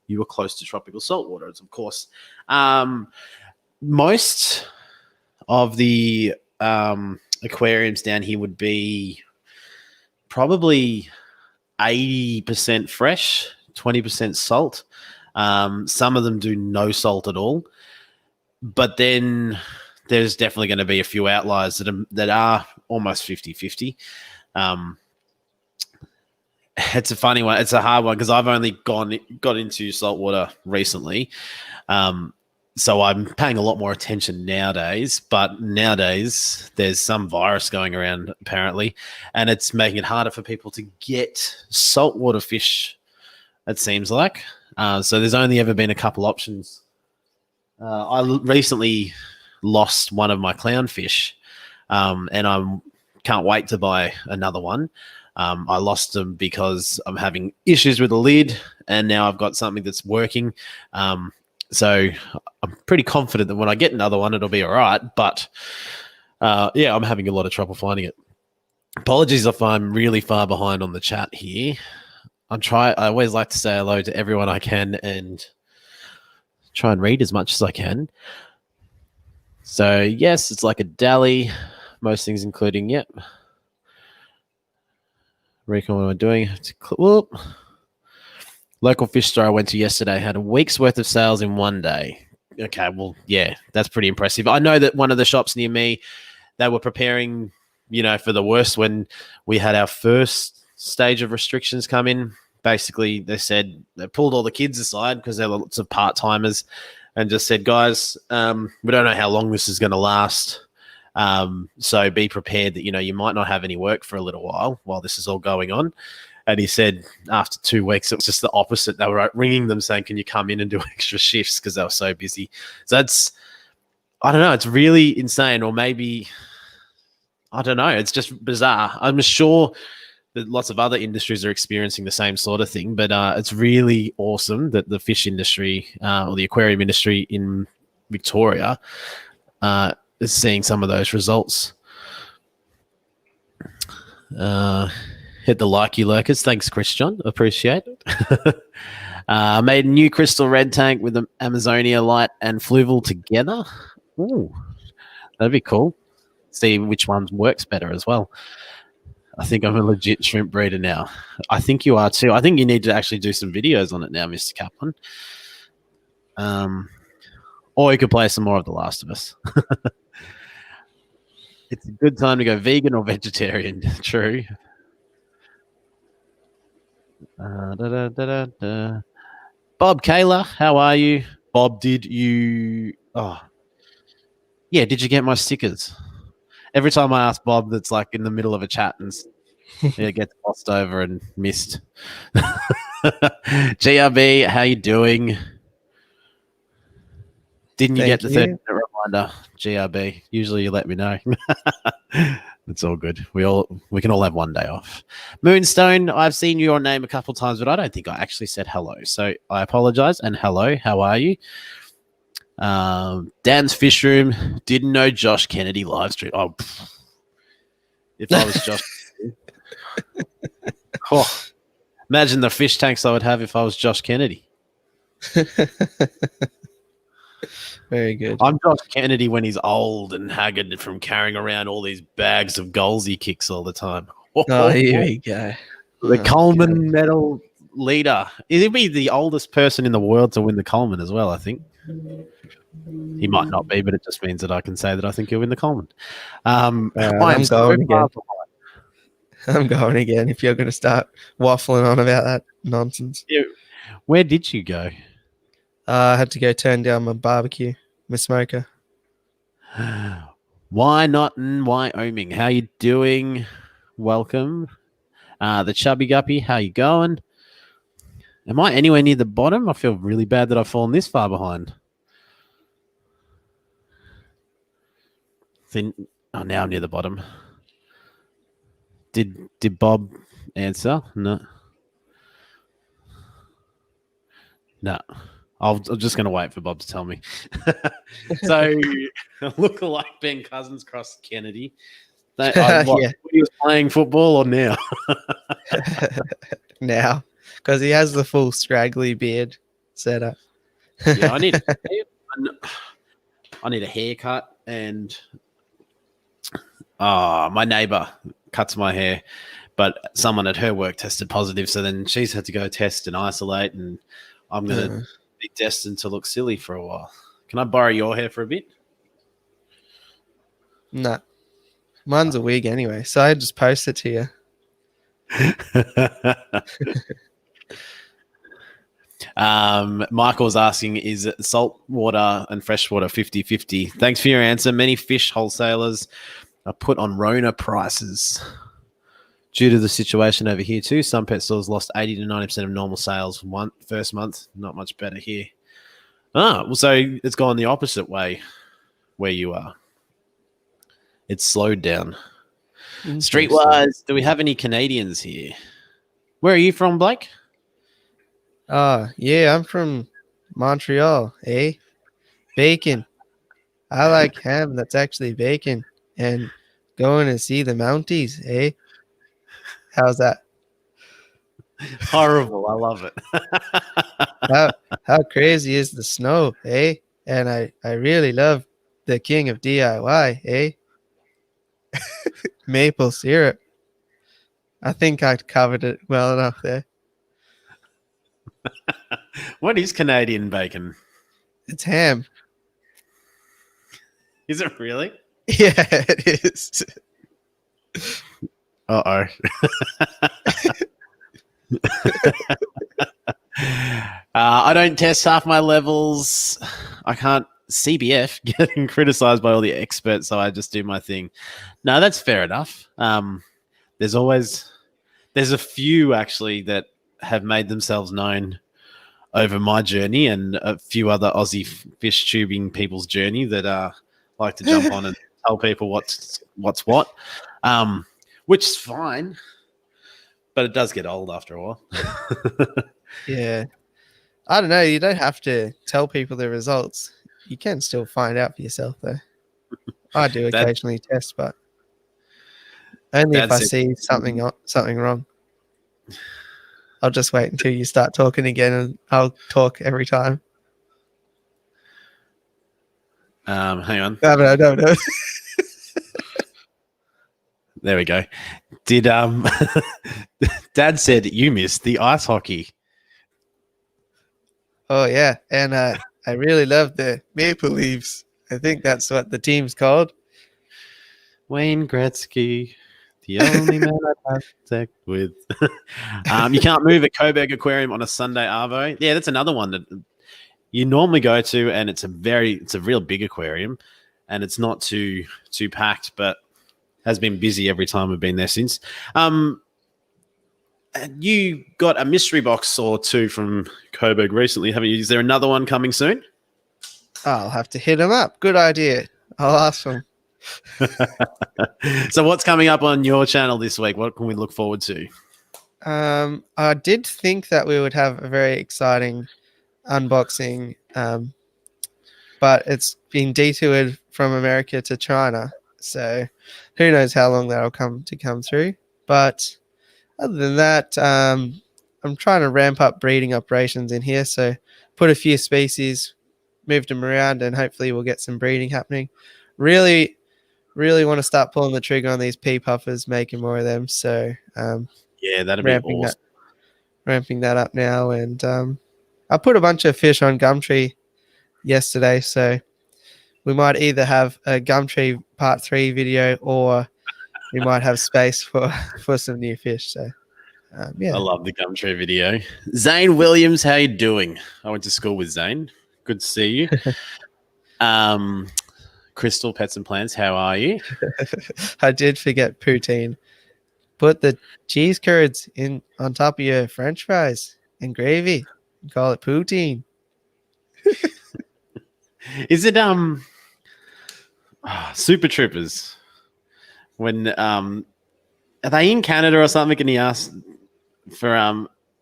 S1: You were close to tropical saltwater, of course. Most of the aquariums down here would be probably 80% fresh, 20% salt. Some of them do no salt at all. But then there's definitely going to be a few outliers that are almost 50-50. It's a funny one. It's a hard one because I've only got into saltwater recently. So I'm paying a lot more attention nowadays. But nowadays there's some virus going around apparently, and it's making it harder for people to get saltwater fish, it seems like. So there's only ever been a couple options. I recently lost one of my clownfish, and I can't wait to buy another one. I lost them because I'm having issues with the lid, and now I've got something that's working. So I'm pretty confident that when I get another one, it'll be all right. But yeah, I'm having a lot of trouble finding it. Apologies if I'm really far behind on the chat here. I always like to say hello to everyone I can and try and read as much as I can. So yes, it's like a dally. Most things including, yep. Recon, what am I doing? Whoop. Local fish store I went to yesterday had a week's worth of sales in one day. Okay, well, yeah, that's pretty impressive. I know that one of the shops near me, they were preparing, for the worst when we had our first stage of restrictions come in. Basically, they said they pulled all the kids aside because there were lots of part-timers and just said, guys, we don't know how long this is going to last. So be prepared that, you might not have any work for a little while this is all going on. And he said after 2 weeks, it was just the opposite. They were ringing them saying, can you come in and do extra shifts because they were so busy. So I don't know, it's really insane. Or maybe, I don't know, it's just bizarre. I'm sure that lots of other industries are experiencing the same sort of thing, but it's really awesome that the fish industry or the aquarium industry in Victoria is seeing some of those results. Hit the like, you lurkers. Thanks, Christian. Appreciate it. Made a new crystal red tank with the Amazonia light and fluval together. Ooh, that'd be cool. See which one works better as well. I think I'm a legit shrimp breeder now. I think you are too. I think you need to actually do some videos on it now, Mr. Kaplan. Or you could play some more of The Last of Us. It's a good time to go vegan or vegetarian. True. Bob Kayla, how are you? Bob, did you... Oh, yeah, did you get my stickers? Every time I ask Bob, that's like in the middle of a chat and it gets glossed over and missed. GRB, how you doing? Didn't you get the 30-minute reminder, GRB? Usually you let me know. It's all good. We can all have one day off. Moonstone, I've seen your name a couple times, but I don't think I actually said hello. So I apologize. And hello, how are you? Dan's Fish Room, didn't know Josh Kennedy live stream. Oh, if I was Josh. Oh, imagine the fish tanks I would have if I was Josh Kennedy.
S2: Very good.
S1: I'm Josh Kennedy when he's old and haggard from carrying around all these bags of goals he kicks all the time.
S2: Oh, here we go.
S1: The Coleman medal leader. He'll be the oldest person in the world to win the Coleman as well, I think. He might not be, but it just means that I can say that I think he'll win the Coleman.
S2: I'm going again. I'm going again if you're going to start waffling on about that nonsense.
S1: Yeah. Where did you go?
S2: I had to go turn down my barbecue, my smoker.
S1: Why not in Wyoming? How you doing? Welcome. The Chubby Guppy, how you going? Am I anywhere near the bottom? I feel really bad that I've fallen this far behind. Now I'm near the bottom. Did Bob answer? No. No. I'm just going to wait for Bob to tell me. So, look like Ben Cousins cross Kennedy. What,
S2: Yeah.
S1: when he was playing football or now?
S2: Now, because he has the full scraggly beard setup.
S1: Yeah, I need a haircut, and my neighbor cuts my hair, but someone at her work tested positive, so then she's had to go test and isolate, and I'm gonna be destined to look silly for a while. Can I borrow your hair for a bit?
S2: Nah. Mine's a wig anyway, so I just post it to you.
S1: Michael's asking, is it saltwater and freshwater 50-50? Thanks for your answer. Many fish wholesalers are put on Rona prices. Due to the situation over here too, some pet stores lost 80 to 90% of normal sales first month. Not much better here. Well, so it's gone the opposite way where you are. It's slowed down. Streetwise, do we have any Canadians here? Where are you from, Blake?
S2: Yeah, I'm from Montreal, eh? Bacon. I like ham that's actually bacon. And going to see the Mounties, eh? How's that?
S1: Horrible. I love it.
S2: How crazy is the snow, eh? And I really love the king of DIY, eh? Maple syrup. I think I covered it well enough there.
S1: What is Canadian bacon?
S2: It's ham.
S1: Is it really?
S2: Yeah, it is.
S1: Uh-oh. I don't test half my levels. I can't CBF getting criticized by all the experts, so I just do my thing. No, that's fair enough. There's a few actually that have made themselves known over my journey, and a few other Aussie fish tubing people's journey that like to jump on and tell people what's what, which is fine, but it does get old after a while.
S2: Yeah. I don't know. You don't have to tell people the results. You can still find out for yourself, though. I do occasionally test, but only if I see something wrong. I'll just wait until you start talking again, and I'll talk every time.
S1: Hang on.
S2: No.
S1: There we go. Did Dad said you missed the ice hockey?
S2: Oh yeah, and I really love the Maple Leafs. I think that's what the team's called.
S1: Wayne Gretzky, the only man I have contact with. You can't move at Coburg Aquarium on a Sunday, Arvo. Yeah, that's another one that you normally go to, and it's a real big aquarium, and it's not too packed, but has been busy every time we've been there since. You got a mystery box or two from Coburg recently, haven't you? Is there another one coming soon?
S2: I'll have to hit him up. Good idea. I'll ask him.
S1: So what's coming up on your channel this week? What can we look forward to?
S2: I did think that we would have a very exciting unboxing, but it's been detoured from America to China, so who knows how long that'll come through. But other than that, I'm trying to ramp up breeding operations in here, so put a few species, moved them around, and hopefully we'll get some breeding happening. Really want to start pulling the trigger on these pea puffers, making more of them. So
S1: yeah, that'd be awesome.
S2: Ramping that up now, and I put a bunch of fish on Gumtree yesterday, so we might either have a Gumtree Part 3 video, or we might have space for some new fish. So yeah,
S1: I love the Gumtree video. Zane Williams, how you doing? I went to school with Zane. Good to see you. Crystal Pets and Plants, how are you?
S2: I did forget poutine. Put the cheese curds in on top of your French fries and gravy. Call it poutine.
S1: Is it Super Troopers. When are they in Canada or something? And he asked for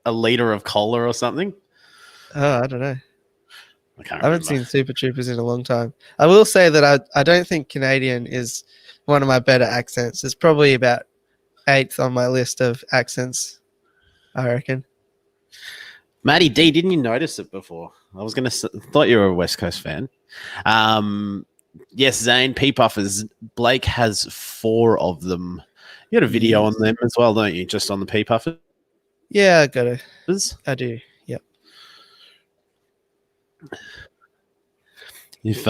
S1: a liter of cola or something.
S2: Oh, I don't know.
S1: I can't
S2: I haven't
S1: remember.
S2: seen Super Troopers in a long time. I will say that I don't think Canadian is one of my better accents. It's probably about 8th on my list of accents, I reckon.
S1: Matty D, didn't you notice it before? I was gonna thought you were a West Coast fan. Yes, Zane, Pea Puffers. Blake has 4 of them. You got a video on them as well, don't you? Just on the Pea Puffers?
S2: Yeah, I do. Yep.
S1: If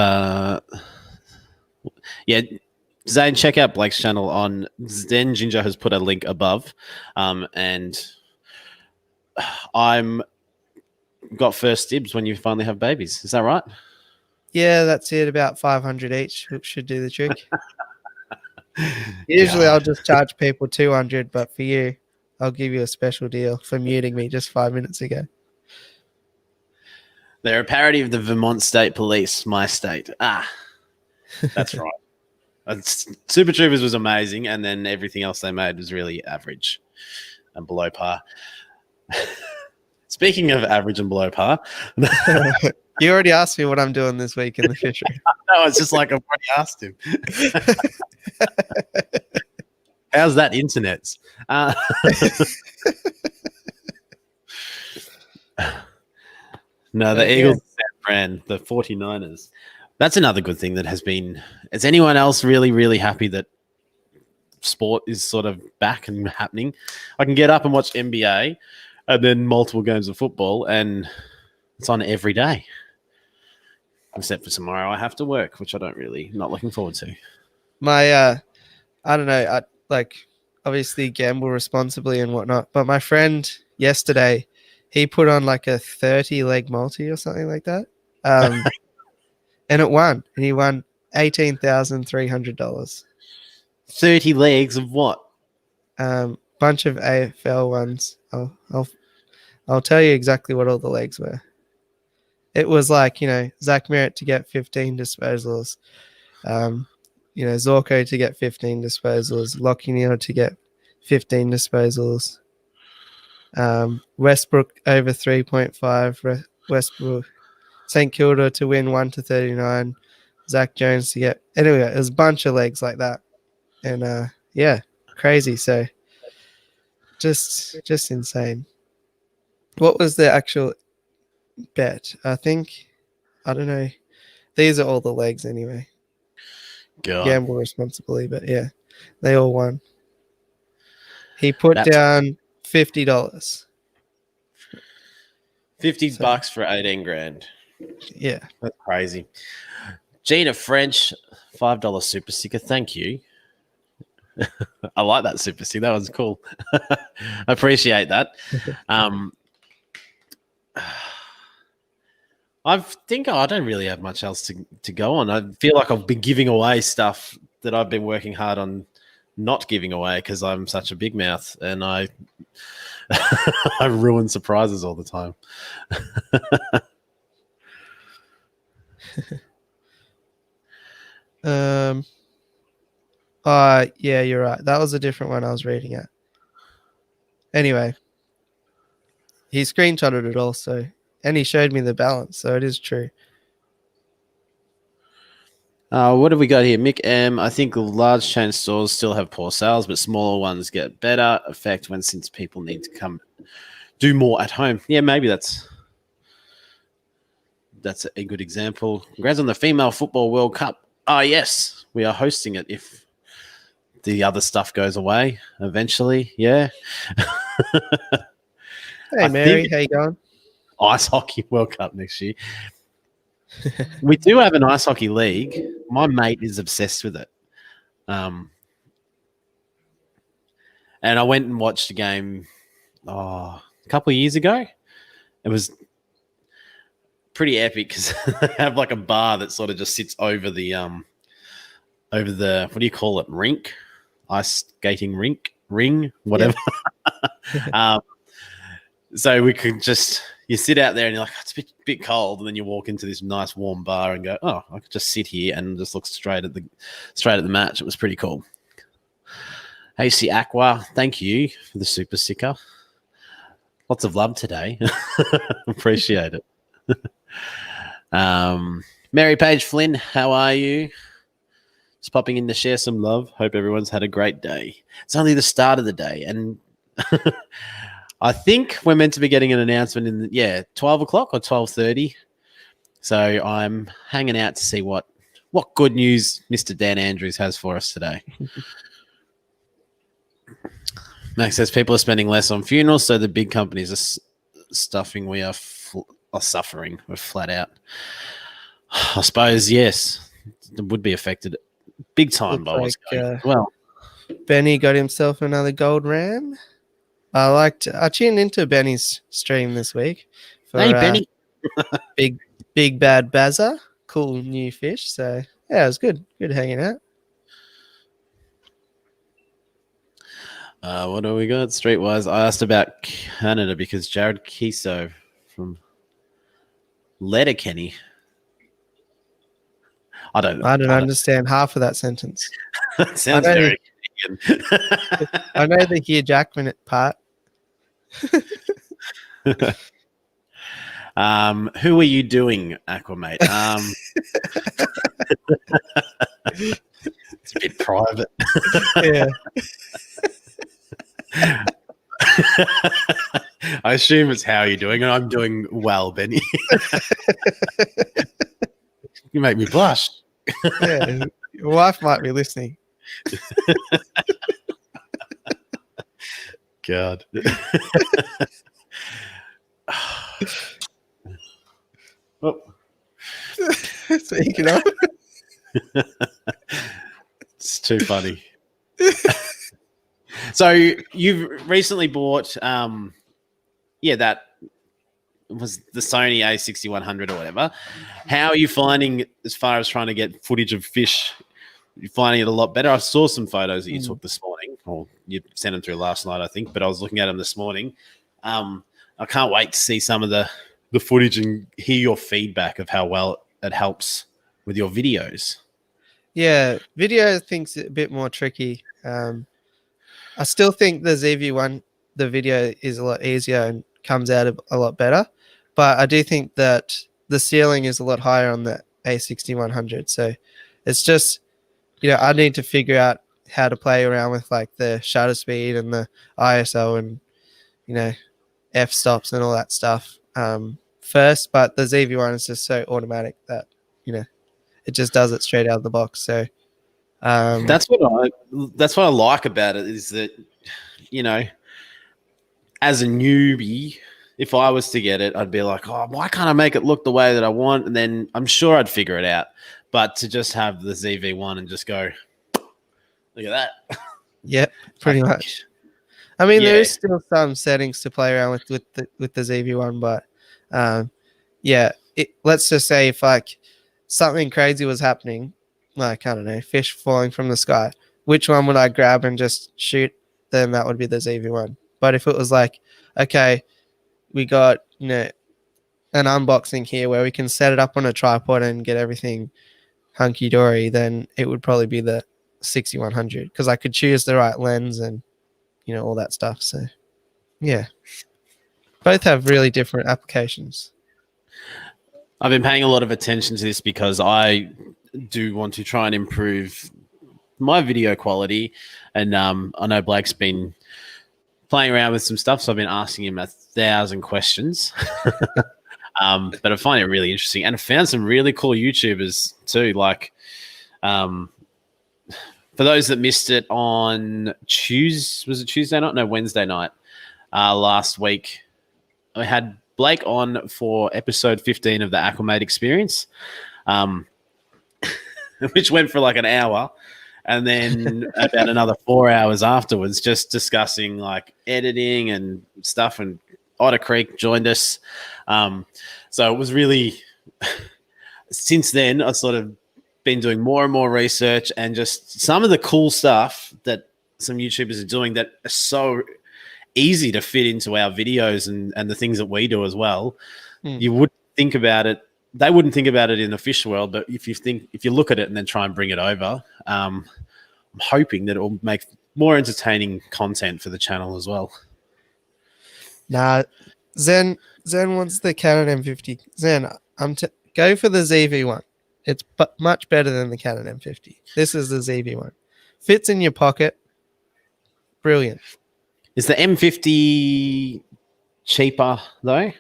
S1: yeah, Zane, check out Blake's channel on Zen Ginger has put a link above. And I'm got first dibs when you finally have babies. Is that right?
S2: Yeah, that's it. About 500 each should do the trick. Usually I'll just charge people 200, but for you, I'll give you a special deal for muting me just 5 minutes ago.
S1: They're a parody of the Vermont State Police, my state. That's right. Super Troopers was amazing, and then everything else they made was really average and below par. Speaking of average and below par,
S2: You already asked me what I'm doing this week in the fishery.
S1: no, it's just like I've already asked him. How's that internet? No, the Eagles, San Fran, the 49ers. That's another good thing that has been. Is anyone else really, really happy that sport is sort of back and happening? I can get up and watch NBA and then multiple games of football, and it's on every day. Except for tomorrow, I have to work, which I don't really, not looking forward to.
S2: My, I don't know, obviously gamble responsibly and whatnot, but my friend yesterday, he put on like a 30-leg multi or something like that. And it won. And he won $18,300.
S1: 30 legs of what?
S2: Bunch of AFL ones. I'll tell you exactly what all the legs were. It was like, Zach Merritt to get 15 disposals. Zorko to get 15 disposals. Lockie Neal to get 15 disposals. Westbrook over 3.5. Westbrook. St Kilda to win 1-39. Zach Jones to get. Anyway, it was a bunch of legs like that. And crazy. So just insane. What was the actual bet? I don't know. These are all the legs anyway.
S1: God.
S2: Gamble responsibly, but yeah, they all won. He put down $50.
S1: $50 for 18 grand.
S2: Yeah.
S1: That's crazy. Gina French, $5 super sticker. Thank you. I like that super sticker. That was cool. I appreciate that. I think I don't really have much else to go on. I feel like I've been giving away stuff that I've been working hard on not giving away because I'm such a big mouth and I I ruin surprises all the time.
S2: Yeah, you're right. That was a different one I was reading at. Anyway, he screenshotted it also, and he showed me the balance, so it is true.
S1: What have we got here? Mick M. I think large chain stores still have poor sales, but smaller ones get better effect since people need to come do more at home. Yeah, maybe that's a good example. Congrats on the Female Football World Cup. Yes, we are hosting it if the other stuff goes away eventually. Yeah.
S2: Hey, Mary, how you going?
S1: Ice Hockey World Cup next year. We do have an ice hockey league. My mate is obsessed with it. And I went and watched a game a couple of years ago. It was pretty epic because they have like a bar that sort of just sits over the what do you call it? Rink? Ice skating ring, whatever.
S2: Yeah.
S1: So we could just, you sit out there and you're like, it's a bit cold, and then you walk into this nice warm bar and go, oh, I could just sit here and just look straight at the match. It was pretty cool. Hey, see Aqua, thank you for the super sticker. Lots of love today. Appreciate it. Mary Page Flynn, how are you? Just popping in to share some love. Hope everyone's had a great day. It's only the start of the day, and I think we're meant to be getting an announcement in 12 o'clock or 12:30. So I'm hanging out to see what good news Mr. Dan Andrews has for us today. Max says people are spending less on funerals, so the big companies are stuffing. We are suffering. We're flat out. I suppose, yes, it would be affected big time by what's going on.
S2: Benny got himself another gold ram. I tuned into Benny's stream this week.
S1: Hey, Benny.
S2: big bad Bazza. Cool new fish. So, yeah, it was good. Good hanging out.
S1: What do we got? Streetwise, I asked about Canada because Jared Kiso from Letterkenny. I don't
S2: understand half of that sentence.
S1: Sounds very Canadian.
S2: I know the Hugh Jackman part.
S1: Who are you doing, Aqua, mate? It's a bit private.
S2: Yeah.
S1: I assume it's how you're doing, and I'm doing well, Benny. You make me blush.
S2: Yeah, your wife might be listening.
S1: God. Oh.
S2: Speaking of,
S1: It's too funny. So you've recently bought, that was the Sony A6100 or whatever. How are you finding as far as trying to get footage of fish? You're finding it a lot better. I saw some photos that you took this morning, or you sent them through last night, I think, but I was looking at them this morning. I can't wait to see some of the footage and hear your feedback of how well it helps with your videos.
S2: Yeah, video I think's a bit more tricky. I still think the ZV1, the video is a lot easier and comes out a lot better. But I do think that the ceiling is a lot higher on the A6100. So it's just, I need to figure out how to play around with like the shutter speed and the ISO and, f-stops and all that stuff first. But the ZV1 is just so automatic that, it just does it straight out of the box. So
S1: that's what I like about it is that, as a newbie, if I was to get it, I'd be like, oh, why can't I make it look the way that I want? And then I'm sure I'd figure it out. But to just have the ZV1 and just go, look at that.
S2: Yeah, pretty much. I mean, there is still some settings to play around with the ZV1, but let's just say if like something crazy was happening, like, I don't know, fish falling from the sky, which one would I grab and just shoot? Then that would be the ZV1. But if it was like, okay, we got, an unboxing here where we can set it up on a tripod and get everything hunky-dory, then it would probably be the 6100 because I could choose the right lens and, all that stuff. So, yeah. Both have really different applications.
S1: I've been paying a lot of attention to this because I do want to try and improve my video quality. And I know Blake's been playing around with some stuff, so I've been asking him 1,000 questions. But I find it really interesting. And I found some really cool YouTubers too. Like, for those that missed it on Tuesday night? No, Wednesday night last week. I had Blake on for episode 15 of the Acclimate Experience, which went for like an hour. And then about another 4 hours afterwards, just discussing like editing and stuff. And Otter Creek joined us. So it was really, since then, I've sort of been doing more and more research and just some of the cool stuff that some YouTubers are doing that are so easy to fit into our videos and the things that we do as well.
S2: Mm.
S1: You would think about it. They wouldn't think about it in the fish world, but if you look at it and then try and bring it over, I'm hoping that it will make more entertaining content for the channel as well.
S2: Nah, Zen wants the Canon M50. Zen, go for the ZV one. It's much better than the Canon M50. This is the ZV one. Fits in your pocket. Brilliant.
S1: Is the M50 cheaper though?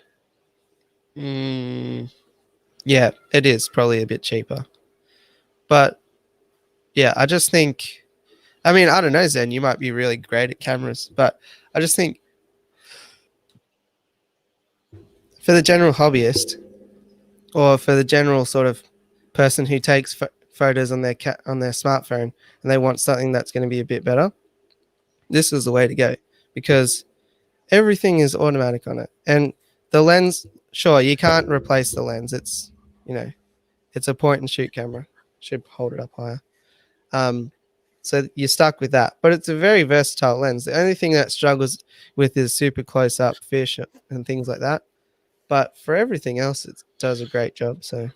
S2: Yeah, it is probably a bit cheaper. But yeah, I just think, I mean, I don't know, Zen, you might be really great at cameras, but I just think for the general hobbyist or for the general sort of person who takes photos on their smartphone and they want something that's going to be a bit better, this is the way to go, because everything is automatic on it. And the lens, sure, you can't replace the lens. It's, it's a point and shoot camera. Should hold it up higher. So you're stuck with that. But it's a very versatile lens. The only thing that struggles with is super close up fish and things like that. But for everything else, it does a great job. So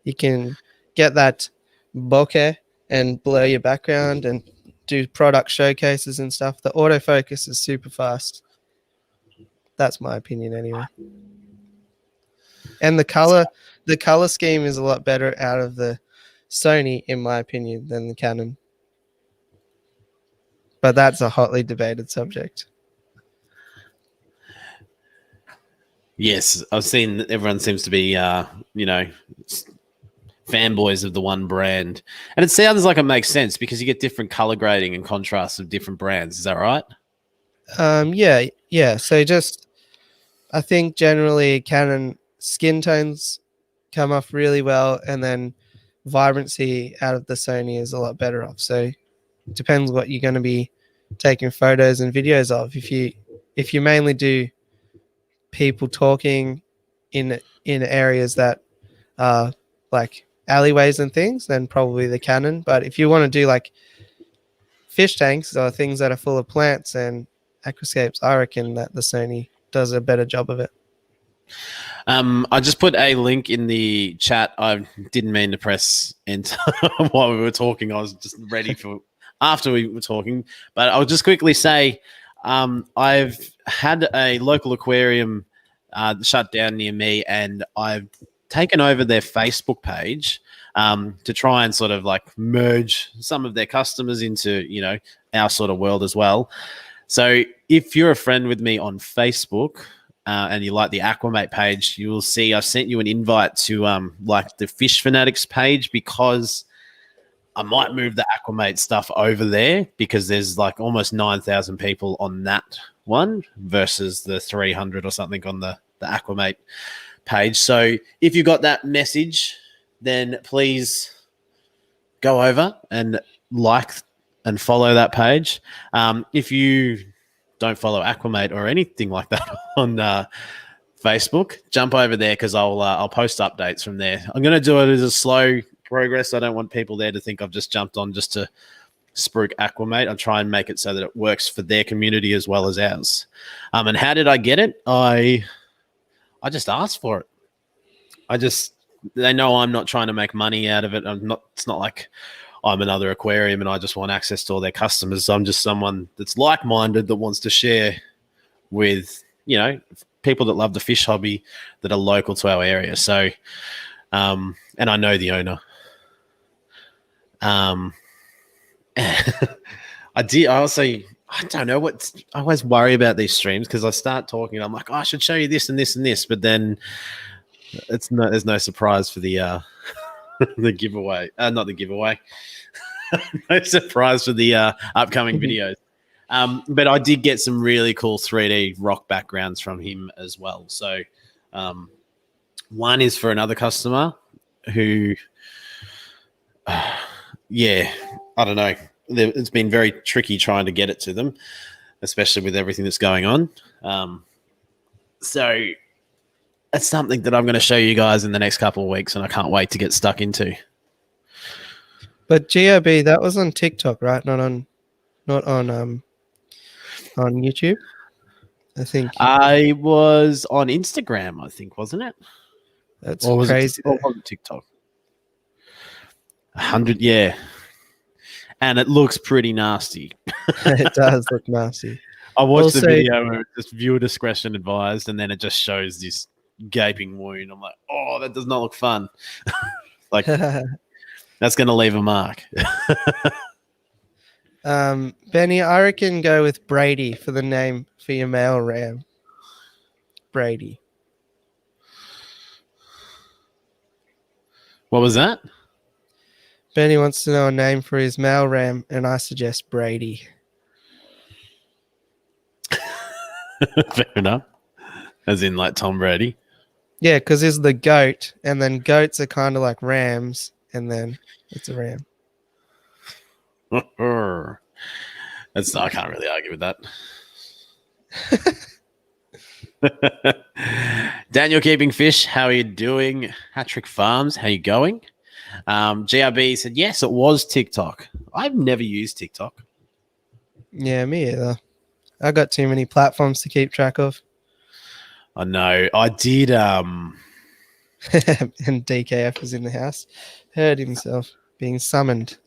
S2: you can get that bokeh and blur your background and do product showcases and stuff. The autofocus is super fast. That's my opinion anyway. And the color scheme is a lot better out of the Sony, in my opinion, than the Canon. But that's a hotly debated subject.
S1: Yes, I've seen that everyone seems to be, fanboys of the one brand. And it sounds like it makes sense because you get different color grading and contrast of different brands. Is that right?
S2: Yeah. So I think generally Canon skin tones come off really well, and then vibrancy out of the Sony is a lot better off. So it depends what you're going to be taking photos and videos of. If you mainly do people talking in areas that are like alleyways and things, then probably the Canon. But if you want to do like fish tanks or things that are full of plants and aquascapes, I reckon that the Sony does a better job of it.
S1: I just put a link in the chat. I didn't mean to press enter while we were talking. I was just ready for after we were talking. But I'll just quickly say I've had a local aquarium shut down near me, and I've taken over their Facebook page to try and sort of like merge some of their customers into, our sort of world as well. So if you're a friend with me on Facebook, and you like the Aquamate page, you will see I've sent you an invite to like the Fish Fanatics page, because I might move the Aquamate stuff over there, because there's like almost 9,000 people on that one versus the 300 or something on the Aquamate page. So if you got that message, then please go over and like and follow that page. If you don't follow Aquamate or anything like that on Facebook, jump over there, because I'll post updates from there. I'm going to do it as a slow progress. I don't want people there to think I've just jumped on just to spruik Aquamate. I'll try and make it so that it works for their community as well as ours. And how did I get it? I just asked for it. They know I'm not trying to make money out of it. It's not like I'm another aquarium and I just want access to all their customers. So I'm just someone that's like-minded that wants to share with, people that love the fish hobby that are local to our area. So, and I know the owner. I don't know I always worry about these streams, because I start talking and I'm like, I should show you this and this and this, but then there's no surprise for the the giveaway. Not the giveaway. No surprise for the upcoming videos. But I did get some really cool 3D rock backgrounds from him as well. So one is for another customer who, I don't know. It's been very tricky trying to get it to them, especially with everything that's going on. So it's something that I'm going to show you guys in the next couple of weeks, and I can't wait to get stuck into.
S2: But GOB, that was on TikTok, right? Not on on YouTube? I think
S1: I was on Instagram, I think, wasn't it?
S2: that's
S1: Or was
S2: crazy.
S1: it, or was it TikTok? 100, yeah. And it looks pretty nasty.
S2: It does look nasty.
S1: I watched the
S2: Also-
S1: video where it's just viewer discretion advised, and then it just shows this gaping wound. I'm like, oh, that does not look fun. Like, that's going to leave a mark.
S2: Benny, I reckon go with Brady for the name for your male ram. Brady.
S1: What was that?
S2: Benny wants to know a name for his male ram, and I suggest Brady.
S1: Fair enough. As in, like Tom Brady.
S2: Yeah, because there's the goat, and then goats are kind of like rams, and then it's a ram.
S1: That's I can't really argue with that. Daniel Keeping Fish, how are you doing? Hattrick Farms, how you going? GRB said yes, it was TikTok. I've never used TikTok.
S2: Yeah, me either. I got too many platforms to keep track of.
S1: I know. I did.
S2: And DKF was in the house. Heard himself being summoned.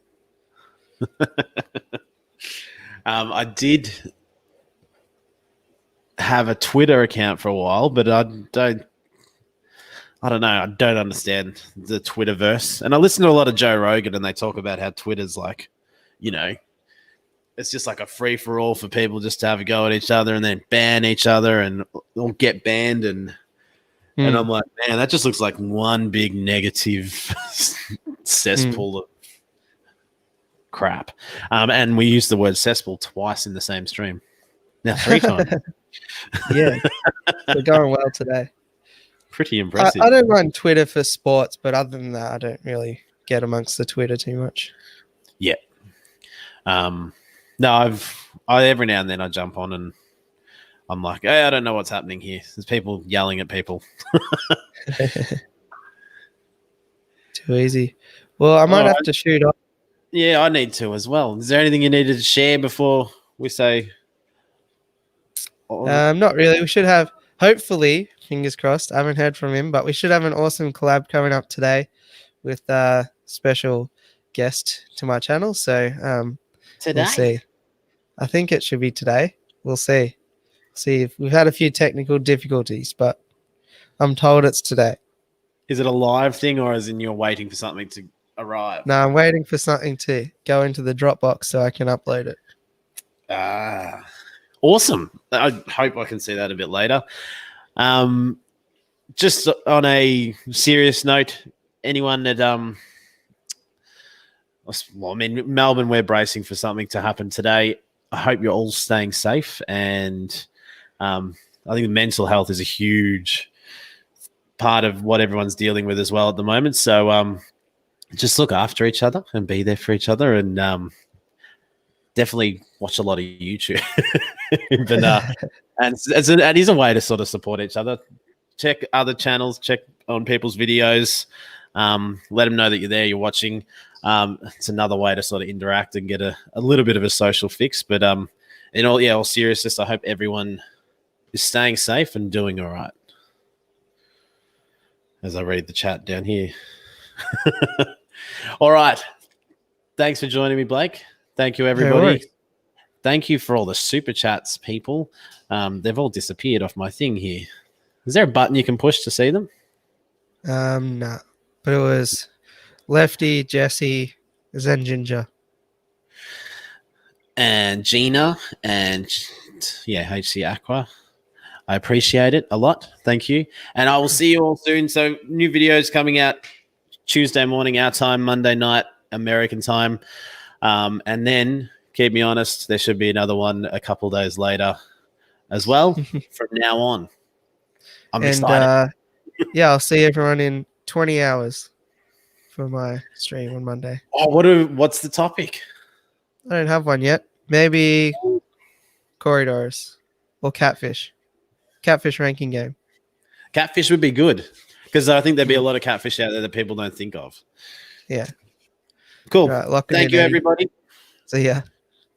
S1: I did have a Twitter account for a while, but I don't know. I don't understand the Twitterverse. And I listen to a lot of Joe Rogan, and they talk about how Twitter's like, you know, it's just like a free for all for people just to have a go at each other and then ban each other and or get banned. And I'm like, man, that just looks like one big negative cesspool of crap. And we used the word cesspool twice in the same stream. Now 3 times.
S2: Yeah, we're going well today.
S1: Pretty impressive.
S2: I don't mind Twitter for sports, but other than that, I don't really get amongst the Twitter too much.
S1: Yeah. No, I every now and then I jump on and I'm like, hey, I don't know what's happening here. There's people yelling at people.
S2: Too easy. Well, I might have to shoot off.
S1: Yeah, I need to as well. Is there anything you needed to share before we say?
S2: Not really. We should have, hopefully, fingers crossed. I haven't heard from him, but we should have an awesome collab coming up today with a special guest to my channel. So
S1: Today?
S2: we'll see. I think it should be today. We'll see. See if we've had a few technical difficulties, but I'm told it's today.
S1: Is it a live thing or is in you're waiting for something to arrive?
S2: No, I'm waiting for something to go into the Dropbox so I can upload it.
S1: Awesome. I hope I can see that a bit later. Just on a serious note, anyone that well, I mean, Melbourne, we're bracing for something to happen today. I hope you're all staying safe, and I think mental health is a huge part of what everyone's dealing with as well at the moment. So just look after each other and be there for each other, and definitely watch a lot of YouTube. But, and it is a way to sort of support each other. Check other channels, check on people's videos, let them know that you're there, you're watching. It's another way to sort of interact and get a little bit of a social fix. But in all seriousness, I hope everyone is staying safe and doing all right. As I read the chat down here. All right. Thanks for joining me, Blake. Thank you, everybody. Thank you for all the super chats, people. They've all disappeared off my thing here. Is there a button you can push to see them?
S2: No, but it was Lefty, Jesse, Zen Ginger,
S1: and Gina, and HC Aqua. I appreciate it a lot. Thank you. And I will see you all soon. So new videos coming out Tuesday morning, our time, Monday night, American time. And then, keep me honest, there should be another one a couple days later as well from now on. I'm excited.
S2: I'll see everyone in 20 hours for my stream on Monday.
S1: Oh, what's the topic?
S2: I don't have one yet. Maybe corridors or catfish. Catfish ranking game.
S1: Catfish would be good because I think there'd be a lot of catfish out there that people don't think of.
S2: Yeah.
S1: Cool.
S2: Right,
S1: Thank you, everybody.
S2: See ya.